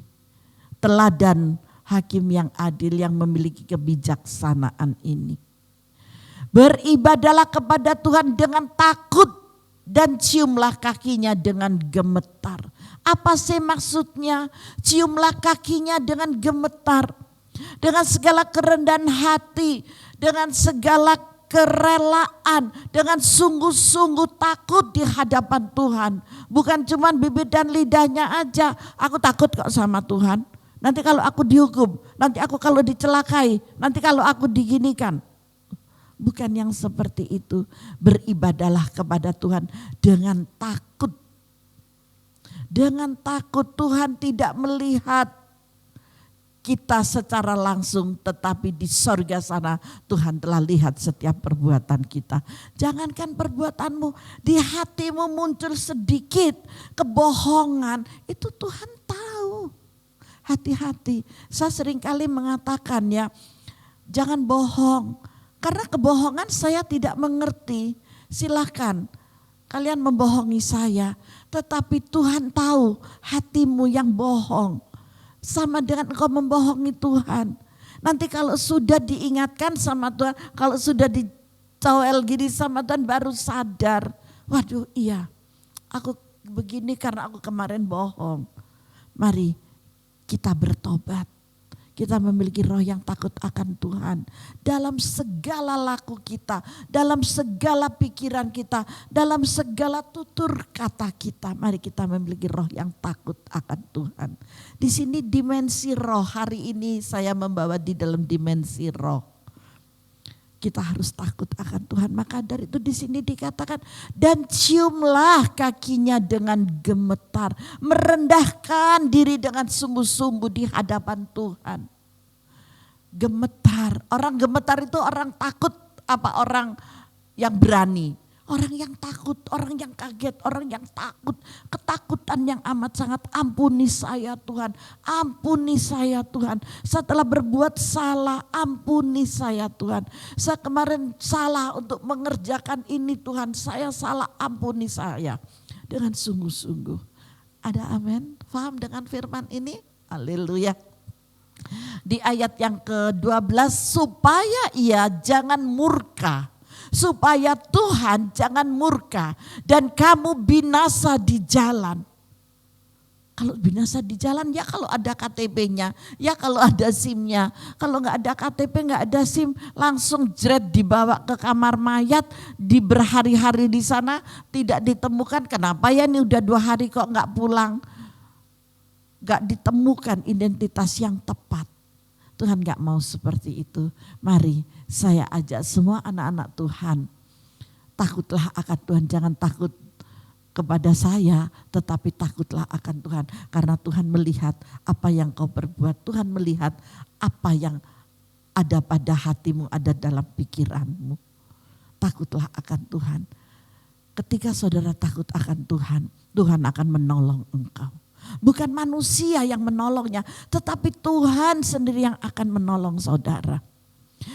Speaker 3: teladan hakim yang adil yang memiliki kebijaksanaan ini. Beribadalah kepada Tuhan dengan takut dan ciumlah kakinya dengan gemetar. Apa sih maksudnya? Ciumlah kakinya dengan gemetar. Dengan segala kerendahan hati, dengan segala kerelaan, dengan sungguh-sungguh takut di hadapan Tuhan. Bukan cuma bibir dan lidahnya aja, aku takut kok sama Tuhan. nanti kalau aku dihukum, nanti aku kalau dicelakai, nanti kalau aku diginikan. Bukan yang seperti itu. Beribadalah kepada Tuhan dengan takut. Dengan takut. Tuhan tidak melihat kita secara langsung, tetapi di sorga sana Tuhan telah lihat setiap perbuatan kita. Jangankan perbuatanmu, di hatimu muncul sedikit kebohongan, itu Tuhan tahu. Hati-hati. Saya seringkali mengatakan ya, jangan bohong. Karena kebohongan saya tidak mengerti. Silakan kalian membohongi saya. Tetapi Tuhan tahu hatimu yang bohong. Sama dengan engkau membohongi Tuhan. Nanti kalau sudah diingatkan sama Tuhan, kalau sudah dicowel gini sama Tuhan baru sadar. Waduh iya, aku begini karena aku kemarin bohong. Mari kita bertobat. Kita memiliki roh yang takut akan Tuhan. Dalam segala laku kita, dalam segala pikiran kita, dalam segala tutur kata kita. Mari kita memiliki roh yang takut akan Tuhan. Di sini dimensi roh, hari ini saya membawa di dalam dimensi roh. Kita harus takut akan Tuhan. Maka dari itu di sini dikatakan, dan ciumlah kakinya dengan gemetar, merendahkan diri dengan sungguh-sungguh di hadapan Tuhan. Gemetar, orang gemetar itu orang takut apa orang yang berani? Orang yang takut, orang yang kaget, orang yang takut, ketakutan yang amat sangat. Ampuni saya Tuhan, ampuni saya Tuhan. Saya telah berbuat salah, ampuni saya Tuhan. Saya kemarin salah untuk mengerjakan ini Tuhan, saya salah, ampuni saya. Dengan sungguh-sungguh. Ada amin? Faham dengan firman ini? Haleluya. Di ayat yang ke-12, supaya ia jangan murka. Supaya Tuhan jangan murka dan kamu binasa di jalan. Kalau binasa di jalan ya kalau ada KTP-nya, ya kalau ada SIM-nya. Kalau nggak ada KTP, nggak ada SIM, langsung jret dibawa ke kamar mayat, di berhari-hari di sana tidak ditemukan. Kenapa ya ini udah 2 hari kok nggak pulang? Nggak ditemukan identitas yang tepat. Tuhan gak mau seperti itu. Mari saya ajak semua anak-anak Tuhan. Takutlah akan Tuhan, jangan takut kepada saya, tetapi takutlah akan Tuhan. Karena Tuhan melihat apa yang kau perbuat. Tuhan melihat apa yang ada pada hatimu, ada dalam pikiranmu. Takutlah akan Tuhan. Ketika saudara takut akan Tuhan, Tuhan akan menolong engkau. Bukan manusia yang menolongnya, tetapi Tuhan sendiri yang akan menolong saudara.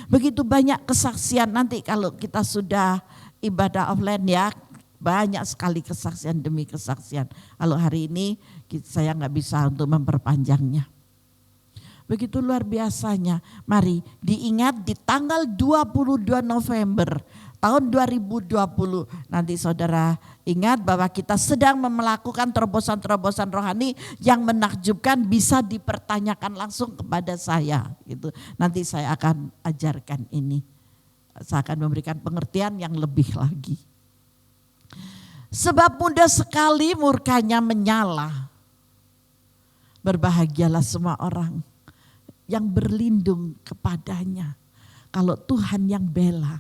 Speaker 3: Begitu banyak kesaksian nanti kalau kita sudah ibadah offline ya, banyak sekali kesaksian demi kesaksian. Kalau hari ini saya nggak bisa untuk memperpanjangnya. Begitu luar biasanya. Mari diingat di tanggal 22 November tahun 2020 nanti saudara ingat bahwa kita sedang melakukan terobosan-terobosan rohani yang menakjubkan, bisa dipertanyakan langsung kepada saya gitu. Nanti saya akan ajarkan ini. Saya akan memberikan pengertian yang lebih lagi. Sebab mudah sekali murkanya menyala. Berbahagialah semua orang yang berlindung kepadanya. Kalau Tuhan yang bela,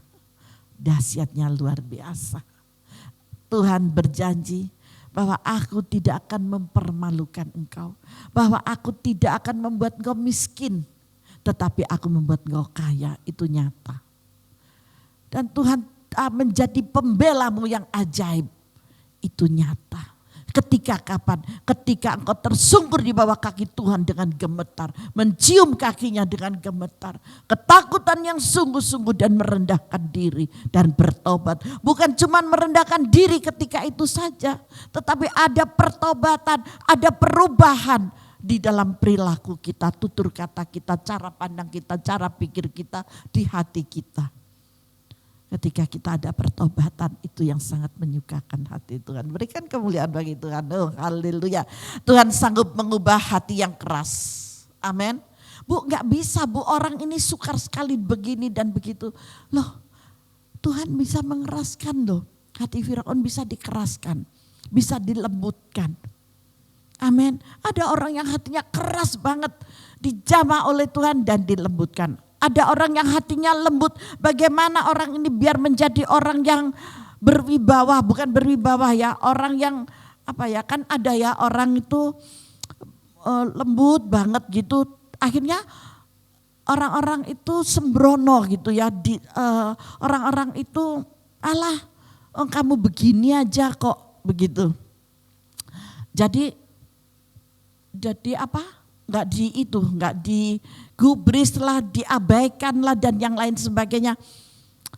Speaker 3: dahsyatnya luar biasa. Tuhan berjanji bahwa aku tidak akan mempermalukan engkau. Bahwa aku tidak akan membuat engkau miskin. Tetapi aku membuat engkau kaya, itu nyata. Dan Tuhan menjadi pembelamu yang ajaib, itu nyata. Ketika kapan? Ketika engkau tersungkur di bawah kaki Tuhan dengan gemetar. Mencium kakinya dengan gemetar. Ketakutan yang sungguh-sungguh dan merendahkan diri dan bertobat. Bukan cuma merendahkan diri ketika itu saja. Tetapi ada pertobatan, ada perubahan di dalam perilaku kita, tutur kata kita, cara pandang kita, cara pikir kita, di hati kita. Ketika kita ada pertobatan, itu yang sangat menyukakan hati Tuhan. Berikan kemuliaan bagi Tuhan. Oh, haleluya. Tuhan sanggup mengubah hati yang keras. Amin. Bu, gak bisa Bu, orang ini sukar sekali begini dan begitu. Loh, Tuhan bisa mengeraskan loh. Hati Firaun bisa dikeraskan, bisa dilembutkan. Amin. Ada orang yang hatinya keras banget, dijamah oleh Tuhan dan dilembutkan. Ada orang yang hatinya lembut, bagaimana orang ini biar menjadi orang yang berwibawa, bukan berwibawa ya, orang yang kan ada ya orang itu lembut banget gitu, akhirnya orang-orang itu sembrono gitu ya, orang-orang itu kamu begini aja kok begitu. Jadi nggak digubris lah, diabaikan lah dan yang lain sebagainya.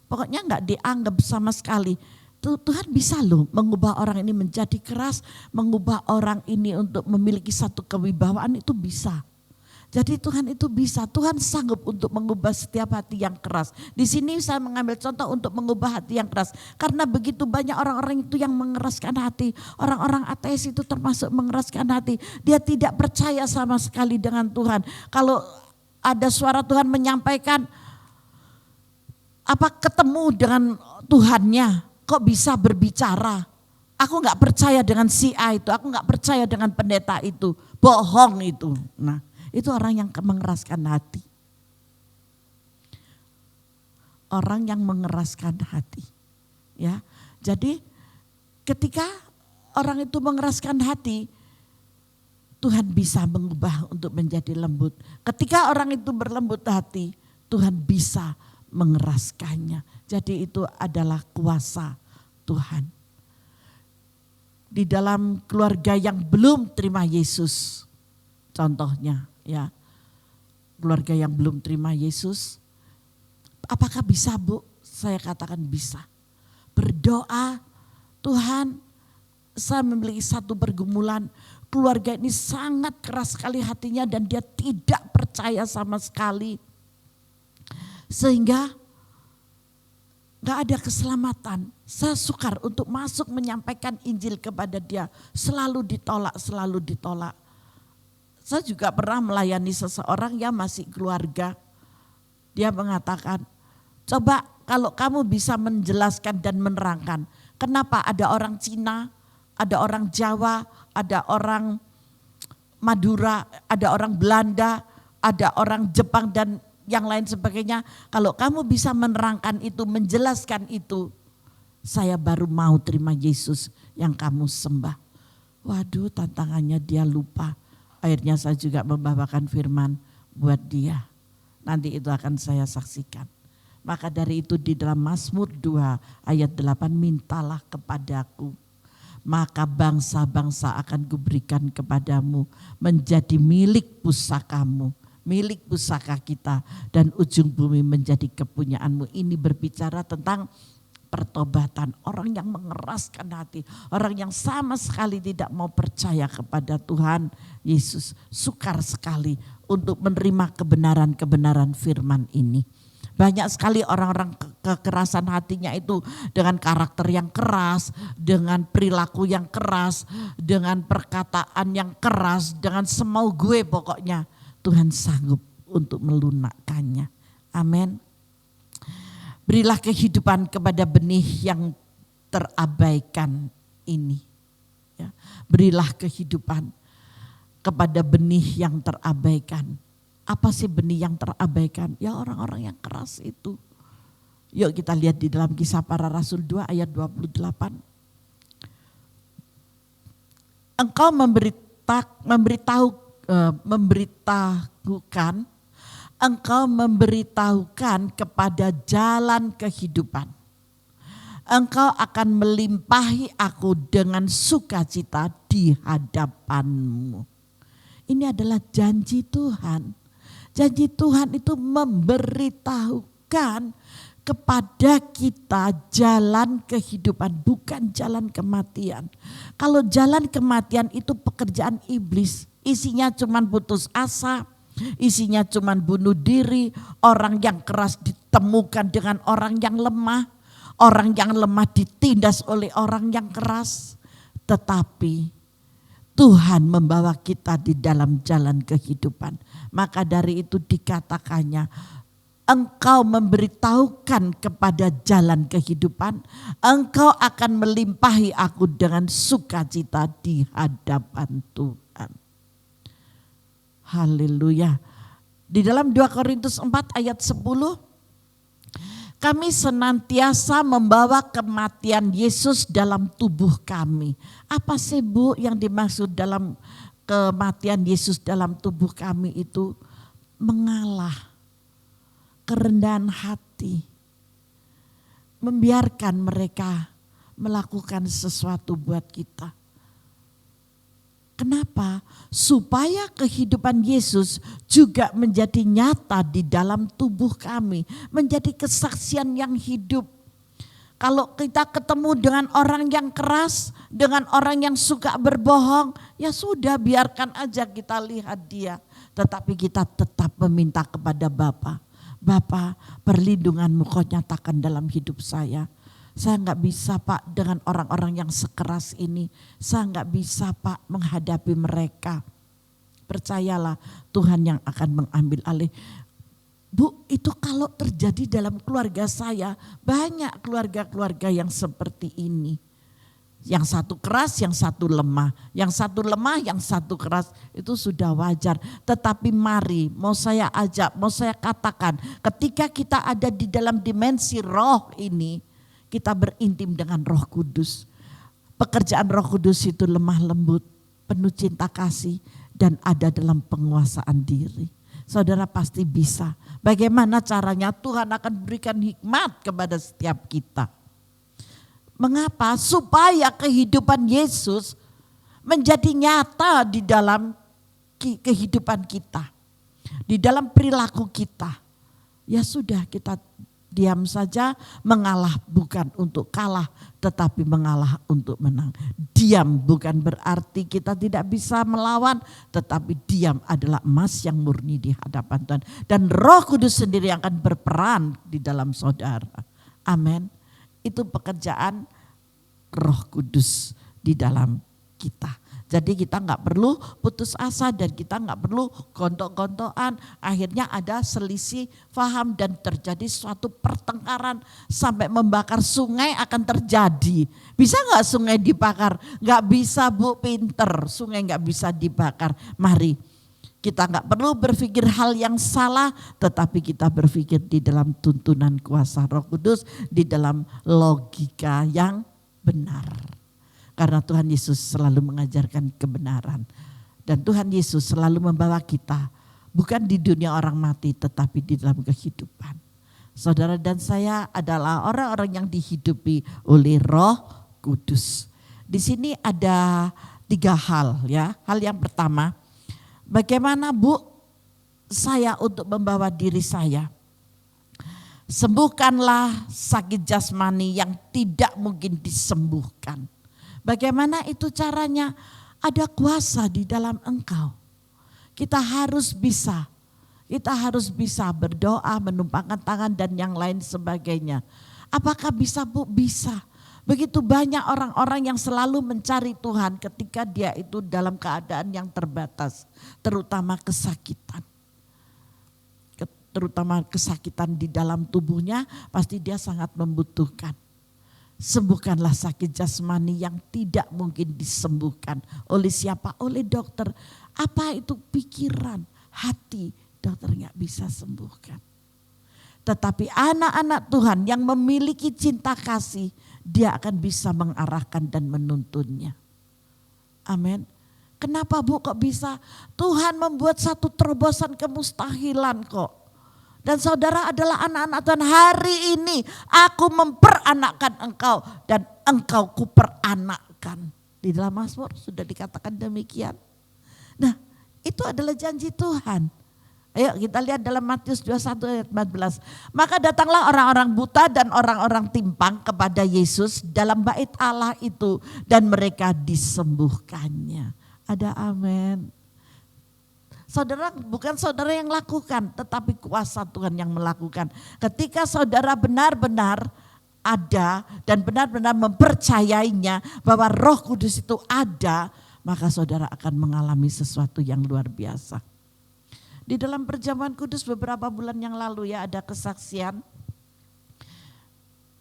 Speaker 3: Pokoknya nggak dianggap sama sekali. Tuhan bisa loh mengubah orang ini menjadi keras, mengubah orang ini untuk memiliki satu kewibawaan, itu bisa. Jadi Tuhan itu bisa, Tuhan sanggup untuk mengubah setiap hati yang keras. Di sini saya mengambil contoh untuk mengubah hati yang keras. Karena begitu banyak orang-orang itu yang mengeraskan hati. Orang-orang ateis itu termasuk mengeraskan hati. Dia tidak percaya sama sekali dengan Tuhan. Kalau ada suara Tuhan menyampaikan, ketemu dengan Tuhannya, kok bisa berbicara? Aku gak percaya dengan si A itu, aku gak percaya dengan pendeta itu. Bohong itu. Nah, itu orang yang mengeraskan hati. Orang yang mengeraskan hati. Ya. Jadi ketika orang itu mengeraskan hati, Tuhan bisa mengubah untuk menjadi lembut. Ketika orang itu berlembut hati, Tuhan bisa mengeraskannya. Jadi itu adalah kuasa Tuhan. Di dalam keluarga yang belum terima Yesus, contohnya ya, keluarga yang belum terima Yesus, apakah bisa Bu? Saya katakan bisa. Berdoa, Tuhan, saya memiliki satu pergumulan, keluarga ini sangat keras sekali hatinya dan dia tidak percaya sama sekali. Sehingga gak ada keselamatan. Saya sukar untuk masuk menyampaikan Injil kepada dia. Selalu ditolak, selalu ditolak. Saya juga pernah melayani seseorang yang masih keluarga. Dia mengatakan, coba kalau kamu bisa menjelaskan dan menerangkan. Kenapa ada orang Cina, ada orang Jawa, ada orang Madura, ada orang Belanda, ada orang Jepang dan yang lain sebagainya. Kalau kamu bisa menerangkan itu, menjelaskan itu, saya baru mau terima Yesus yang kamu sembah. Waduh, tantangannya dia lupa. Akhirnya saya juga membawakan firman buat dia. Nanti itu akan saya saksikan. Maka dari itu di dalam Mazmur 2 ayat 8, mintalah kepadaku, maka bangsa-bangsa akan kuberikan kepadamu menjadi milik pusakamu. Milik pusaka kita dan ujung bumi menjadi kepunyaanmu. Ini berbicara tentang pertobatan, orang yang mengeraskan hati, orang yang sama sekali tidak mau percaya kepada Tuhan Yesus, sukar sekali untuk menerima kebenaran-kebenaran firman ini. Banyak sekali orang-orang kekerasan hatinya itu dengan karakter yang keras, dengan perilaku yang keras, dengan perkataan yang keras, dengan semau gue pokoknya. Tuhan sanggup untuk melunakkannya. Amin. Berilah kehidupan kepada benih yang terabaikan ini. Ya. Berilah kehidupan kepada benih yang terabaikan. Apa sih benih yang terabaikan? Ya orang-orang yang keras itu. Yuk kita lihat di dalam Kisah Para Rasul 2 ayat 28. Engkau memberitahukan kepada jalan kehidupan. Engkau akan melimpahi aku dengan sukacita di hadapanmu. Ini adalah janji Tuhan. Janji Tuhan itu memberitahukan kepada kita jalan kehidupan, bukan jalan kematian. Kalau jalan kematian itu pekerjaan iblis, isinya cuman putus asa, isinya cuman bunuh diri, orang yang keras ditemukan dengan orang yang lemah ditindas oleh orang yang keras. Tetapi Tuhan membawa kita di dalam jalan kehidupan. Maka dari itu dikatakannya, engkau memberitahukan kepada jalan kehidupan, engkau akan melimpahi aku dengan sukacita di hadapan Tuhan. Haleluya. Di dalam 2 Korintus 4 ayat 10, kami senantiasa membawa kematian Yesus dalam tubuh kami. Apa sih Bu yang dimaksud dalam kematian Yesus dalam tubuh kami itu? Mengalah, kerendahan hati, membiarkan mereka melakukan sesuatu buat kita. Kenapa? Supaya kehidupan Yesus juga menjadi nyata di dalam tubuh kami. Menjadi kesaksian yang hidup. Kalau kita ketemu dengan orang yang keras, dengan orang yang suka berbohong, ya sudah biarkan aja kita lihat dia. Tetapi kita tetap meminta kepada Bapa. Bapa, perlindungan-Mu Kau nyatakan dalam hidup saya. Saya enggak bisa Pak dengan orang-orang yang sekeras ini. Saya enggak bisa Pak menghadapi mereka. Percayalah Tuhan yang akan mengambil alih. Bu, itu kalau terjadi dalam keluarga saya, banyak keluarga-keluarga yang seperti ini. Yang satu keras, yang satu lemah. Yang satu lemah, yang satu keras. Itu sudah wajar. Tetapi mari, mau saya ajak, mau saya katakan. Ketika kita ada di dalam dimensi roh ini, kita berintim dengan Roh Kudus. Pekerjaan Roh Kudus itu lemah lembut, penuh cinta kasih, dan ada dalam penguasaan diri. Saudara pasti bisa. Bagaimana caranya? Tuhan akan berikan hikmat kepada setiap kita. Mengapa? Supaya kehidupan Yesus menjadi nyata di dalam kehidupan kita. Di dalam perilaku kita. Ya sudah, kita diam saja, mengalah bukan untuk kalah, tetapi mengalah untuk menang. Diam bukan berarti kita tidak bisa melawan, tetapi diam adalah emas yang murni di hadapan Tuhan. Dan Roh Kudus sendiri yang akan berperan di dalam saudara. Amin. Itu pekerjaan Roh Kudus di dalam kita. Jadi kita nggak perlu putus asa dan kita nggak perlu gontok-gontokan. Akhirnya ada selisih faham dan terjadi suatu pertengkaran sampai membakar sungai akan terjadi. Bisa nggak sungai dibakar? Nggak bisa Bu, pinter. Sungai nggak bisa dibakar. Mari kita nggak perlu berpikir hal yang salah, tetapi kita berpikir di dalam tuntunan kuasa Roh Kudus, di dalam logika yang benar. Karena Tuhan Yesus selalu mengajarkan kebenaran. Dan Tuhan Yesus selalu membawa kita bukan di dunia orang mati tetapi di dalam kehidupan. Saudara dan saya adalah orang-orang yang dihidupi oleh Roh Kudus. Di sini ada 3 hal ya. Hal yang pertama, bagaimana Bu saya untuk membawa diri saya? Sembuhkanlah sakit jasmani yang tidak mungkin disembuhkan. Bagaimana itu caranya? Ada kuasa di dalam engkau. Kita harus bisa berdoa, menumpangkan tangan dan yang lain sebagainya. Apakah bisa Bu? Bisa. Begitu banyak orang-orang yang selalu mencari Tuhan ketika dia itu dalam keadaan yang terbatas. Terutama kesakitan. Terutama kesakitan di dalam tubuhnya pasti dia sangat membutuhkan. Sembuhkanlah sakit jasmani yang tidak mungkin disembuhkan. Oleh siapa? Oleh dokter. Apa itu? Pikiran, hati. Dokter gak bisa sembuhkan. Tetapi anak-anak Tuhan yang memiliki cinta kasih, dia akan bisa mengarahkan dan menuntunnya. Amin. Kenapa Bu kok bisa? Tuhan membuat satu terobosan kemustahilan kok. Dan saudara adalah anak-anak Tuhan. Hari ini aku memperanakkan engkau dan engkau kuperanakkan. Di dalam Mazmur sudah dikatakan demikian. Nah itu adalah janji Tuhan. Ayo kita lihat dalam Matius 21 ayat 14. Maka datanglah orang-orang buta dan orang-orang timpang kepada Yesus dalam bait Allah itu. Dan mereka disembuhkannya. Ada amin. Saudara, bukan saudara yang lakukan, tetapi kuasa Tuhan yang melakukan. Ketika saudara benar-benar ada dan benar-benar mempercayainya bahwa Roh Kudus itu ada, maka saudara akan mengalami sesuatu yang luar biasa. Di dalam perjamuan kudus beberapa bulan yang lalu ya ada kesaksian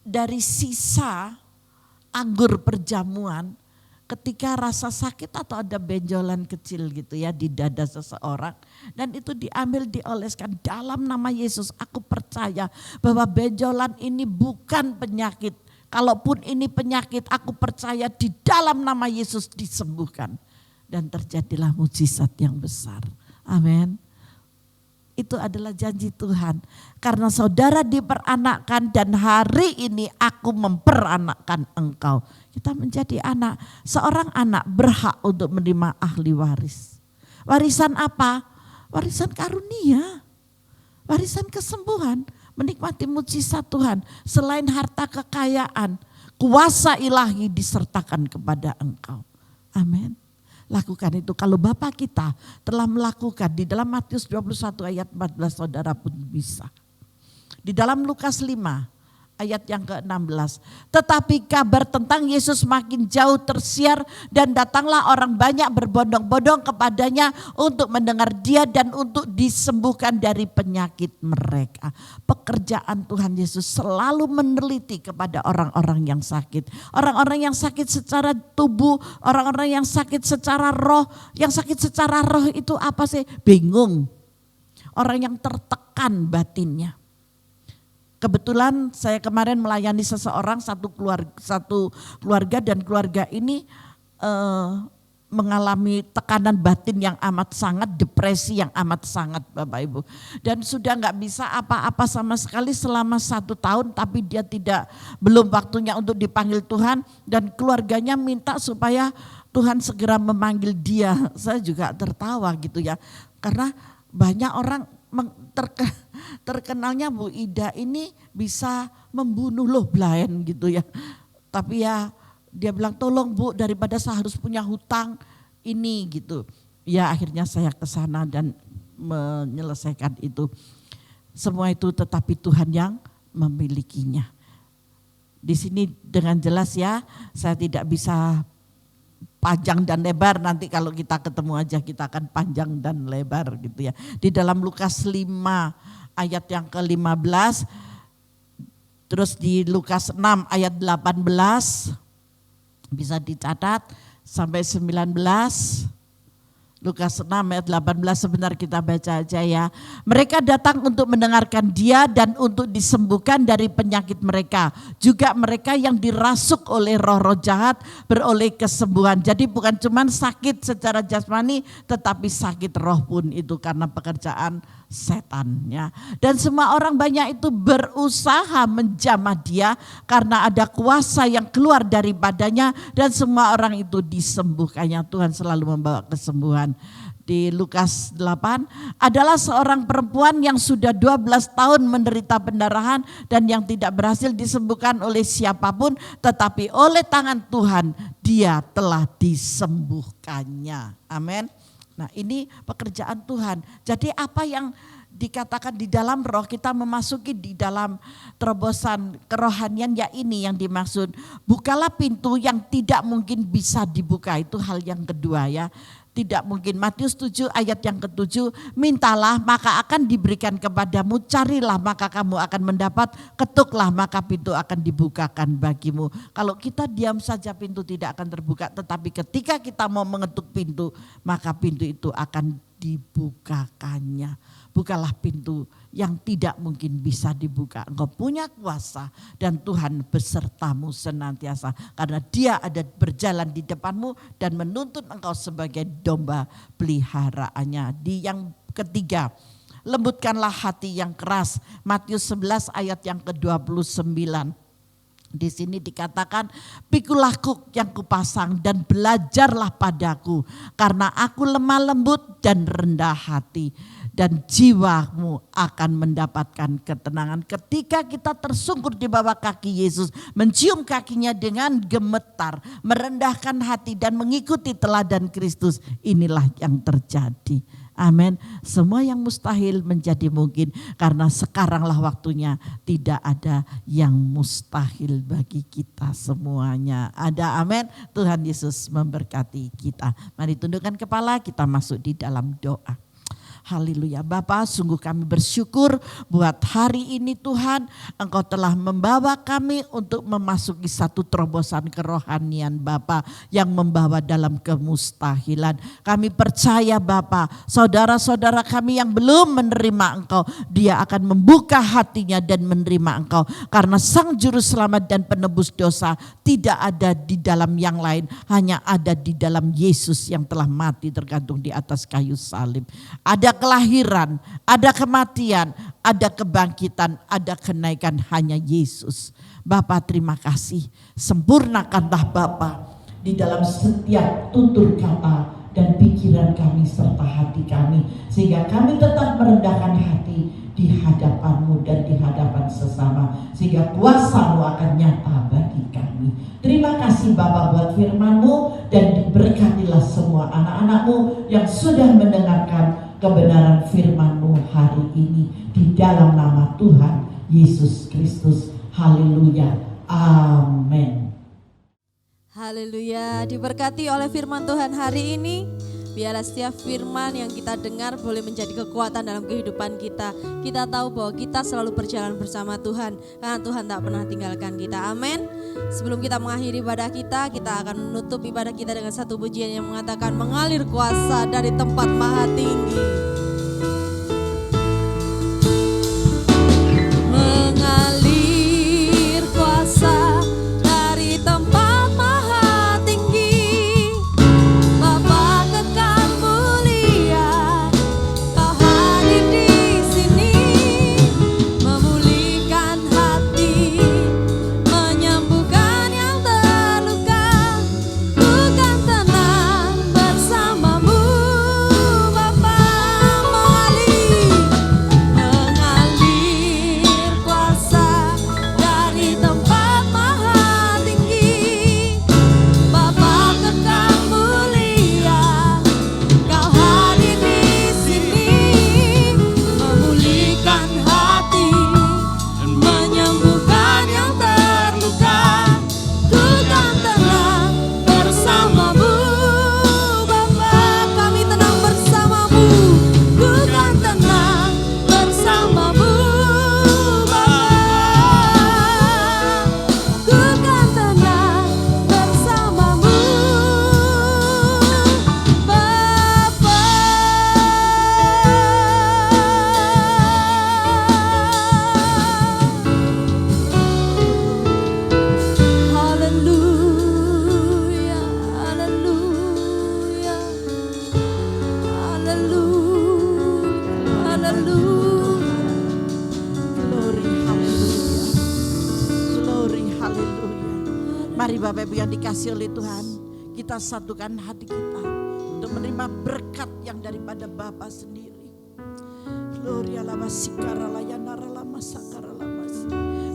Speaker 3: dari sisa anggur perjamuan ketika rasa sakit atau ada benjolan kecil gitu ya di dada seseorang. Dan itu diambil dioleskan dalam nama Yesus. Aku percaya bahwa benjolan ini bukan penyakit. Kalaupun ini penyakit, aku percaya di dalam nama Yesus disembuhkan. Dan terjadilah mujizat yang besar. Amin. Itu adalah janji Tuhan. Karena saudara diperanakkan dan hari ini aku memperanakkan engkau. Kita menjadi anak. Seorang anak berhak untuk menerima ahli waris. Warisan apa? Warisan karunia. Warisan kesembuhan. Menikmati mujizat Tuhan. Selain harta kekayaan, kuasa ilahi disertakan kepada engkau. Amin. Lakukan itu. Kalau Bapa kita telah melakukan di dalam Matius 21 ayat 14, saudara pun bisa. Di dalam Lukas 5 ayat yang ke-16. Tetapi kabar tentang Yesus makin jauh tersiar dan datanglah orang banyak berbondong-bondong kepadanya untuk mendengar dia dan untuk disembuhkan dari penyakit mereka. Pekerjaan Tuhan Yesus selalu meneliti kepada orang-orang yang sakit. Orang-orang yang sakit secara tubuh, orang-orang yang sakit secara roh. Yang sakit secara roh itu apa sih? Bingung. Orang yang tertekan batinnya. Kebetulan saya kemarin melayani seseorang satu keluarga dan keluarga ini mengalami tekanan batin yang amat sangat, depresi yang amat sangat Bapak Ibu. Dan sudah nggak bisa apa-apa sama sekali selama 1 tahun, tapi dia belum waktunya untuk dipanggil Tuhan dan keluarganya minta supaya Tuhan segera memanggil dia. Saya juga tertawa gitu ya, karena banyak orang terkenalnya Bu Ida ini bisa membunuh loh blind gitu ya. Tapi ya dia bilang tolong Bu, daripada saya harus punya hutang ini gitu. Ya akhirnya saya ke sana dan menyelesaikan itu. Semua itu tetapi Tuhan yang memilikinya. Di sini dengan jelas ya, saya tidak bisa panjang dan lebar, nanti kalau kita ketemu aja kita akan panjang dan lebar gitu ya. Di dalam Lukas 5 ayat yang ke-15, terus di Lukas 6 ayat 18, bisa dicatat sampai 19. Lukas 6 ayat 18 sebentar kita baca aja ya. Mereka datang untuk mendengarkan dia dan untuk disembuhkan dari penyakit mereka. Juga mereka yang dirasuk oleh roh-roh jahat beroleh kesembuhan. Jadi bukan cuma sakit secara jasmani tetapi sakit roh pun itu karena pekerjaan setannya. Dan semua orang banyak itu berusaha menjamah dia karena ada kuasa yang keluar daripadanya dan semua orang itu disembuhkannya. Tuhan selalu membawa kesembuhan. Di Lukas 8 adalah seorang perempuan yang sudah 12 tahun menderita pendarahan dan yang tidak berhasil disembuhkan oleh siapapun, tetapi oleh tangan Tuhan dia telah disembuhkannya. Amin. Nah ini pekerjaan Tuhan. Jadi apa yang dikatakan di dalam roh, kita memasuki di dalam terobosan kerohanian, ya ini yang dimaksud. Bukalah pintu yang tidak mungkin bisa dibuka, itu hal yang kedua ya. Tidak mungkin. Matius 7 ayat yang ke-7, mintalah maka akan diberikan kepadamu, carilah maka kamu akan mendapat, ketuklah maka pintu akan dibukakan bagimu. Kalau kita diam saja pintu tidak akan terbuka, tetapi ketika kita mau mengetuk pintu maka pintu itu akan dibukakannya. Bukalah pintu yang tidak mungkin bisa dibuka. Engkau punya kuasa dan Tuhan besertamu senantiasa. Karena dia ada berjalan di depanmu dan menuntut engkau sebagai domba peliharaannya. Di yang ketiga, lembutkanlah hati yang keras. Matius 11 ayat yang ke-29. Di sini dikatakan, pikulah kuk yang kupasang dan belajarlah padaku. Karena aku lemah lembut dan rendah hati. Dan jiwamu akan mendapatkan ketenangan. Ketika kita tersungkur di bawah kaki Yesus, mencium kakinya dengan gemetar, merendahkan hati dan mengikuti teladan Kristus, inilah yang terjadi. Amin. Semua yang mustahil menjadi mungkin karena sekaranglah waktunya, tidak ada yang mustahil bagi kita semuanya. Ada, amin. Tuhan Yesus memberkati kita. Mari tundukkan kepala, kita masuk di dalam doa. Haleluya. Bapa, sungguh kami bersyukur buat hari ini Tuhan, Engkau telah membawa kami untuk memasuki satu terobosan kerohanian Bapa yang membawa dalam kemustahilan. Kami percaya Bapa, saudara-saudara kami yang belum menerima Engkau, dia akan membuka hatinya dan menerima Engkau. Karena Sang Juru Selamat dan Penebus dosa tidak ada di dalam yang lain, hanya ada di dalam Yesus yang telah mati tergantung di atas kayu salib. Ada kelahiran, ada kematian, ada kebangkitan, ada kenaikan, hanya Yesus. Bapa, terima kasih. Sempurnakanlah Bapa di dalam setiap tutur kata dan pikiran kami serta hati kami, sehingga kami tetap merendahkan hati di hadapan-Mu dan di hadapan sesama, sehingga kuasa-Mu akan nyata bagi kami. Terima kasih Bapa buat firman-Mu, dan diberkatilah semua anak-anak-Mu yang sudah mendengarkan kebenaran firman-Mu hari ini, di dalam nama Tuhan Yesus Kristus. Haleluya. Amin.
Speaker 1: Haleluya, diberkati oleh firman Tuhan hari ini. Biarlah setiap firman yang kita dengar boleh menjadi kekuatan dalam kehidupan kita. Kita tahu bahwa kita selalu berjalan bersama Tuhan, karena Tuhan tak pernah tinggalkan kita. Amin. Sebelum kita mengakhiri ibadah kita akan menutup ibadah kita dengan satu pujian yang mengatakan, mengalir kuasa dari tempat maha tinggi. Mengalir kuasa dari tempat maha tinggi. Bapa kekal mulia, Kau hadir di sini, memulihkan hati, menyembuhkan yang terluka. Ku kan tenang bersamamu, Bapa. Mengalir kuasa dari tempat maha tinggi. Bapa kekal mulia, Kau hadir di sini, memulihkan hati, menyembuhkan yang terluka. Ku kan tenang bersamamu, Bapa. Kami tenang bersamamu. Ku kan tenang bersamamu, Bapa. Ku kan tenang bersamamu, Bapa. Haleluya, haleluya, haleluya, haleluya.
Speaker 3: Glory, haleluya. Glory, haleluya. Mari Bapak Ibu yang dikasihi oleh Tuhan, kita satukan hati kita untuk menerima berkat yang daripada Bapa sendiri. Glory alama sikara layanara lama sakara lama.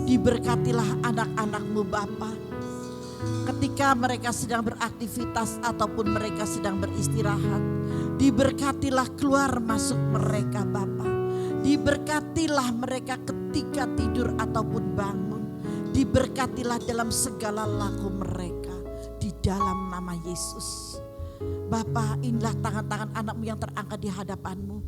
Speaker 3: Diberkatilah anak-anak-Mu Bapa, ketika mereka sedang beraktivitas ataupun mereka sedang beristirahat. Diberkatilah keluar masuk mereka Bapa. Diberkatilah mereka ketika tidur ataupun bangun. Diberkatilah dalam segala laku mereka, di dalam nama Yesus. Bapa, inilah tangan-tangan anak-Mu yang terangkat di hadapan-Mu.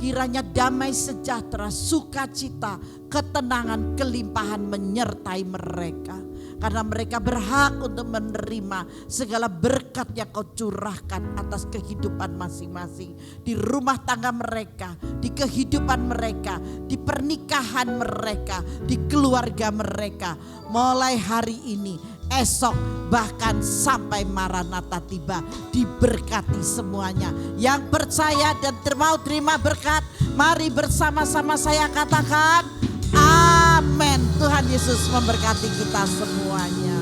Speaker 3: Kiranya damai sejahtera, sukacita, ketenangan, kelimpahan menyertai mereka. Karena mereka berhak untuk menerima segala berkat yang Kau curahkan atas kehidupan masing-masing. Di rumah tangga mereka, di kehidupan mereka, di pernikahan mereka, di keluarga mereka. Mulai hari ini, esok, bahkan sampai Maranatha tiba, diberkati semuanya. Yang percaya dan mau terima berkat, mari bersama-sama saya katakan amin. Tuhan Yesus memberkati kita semuanya.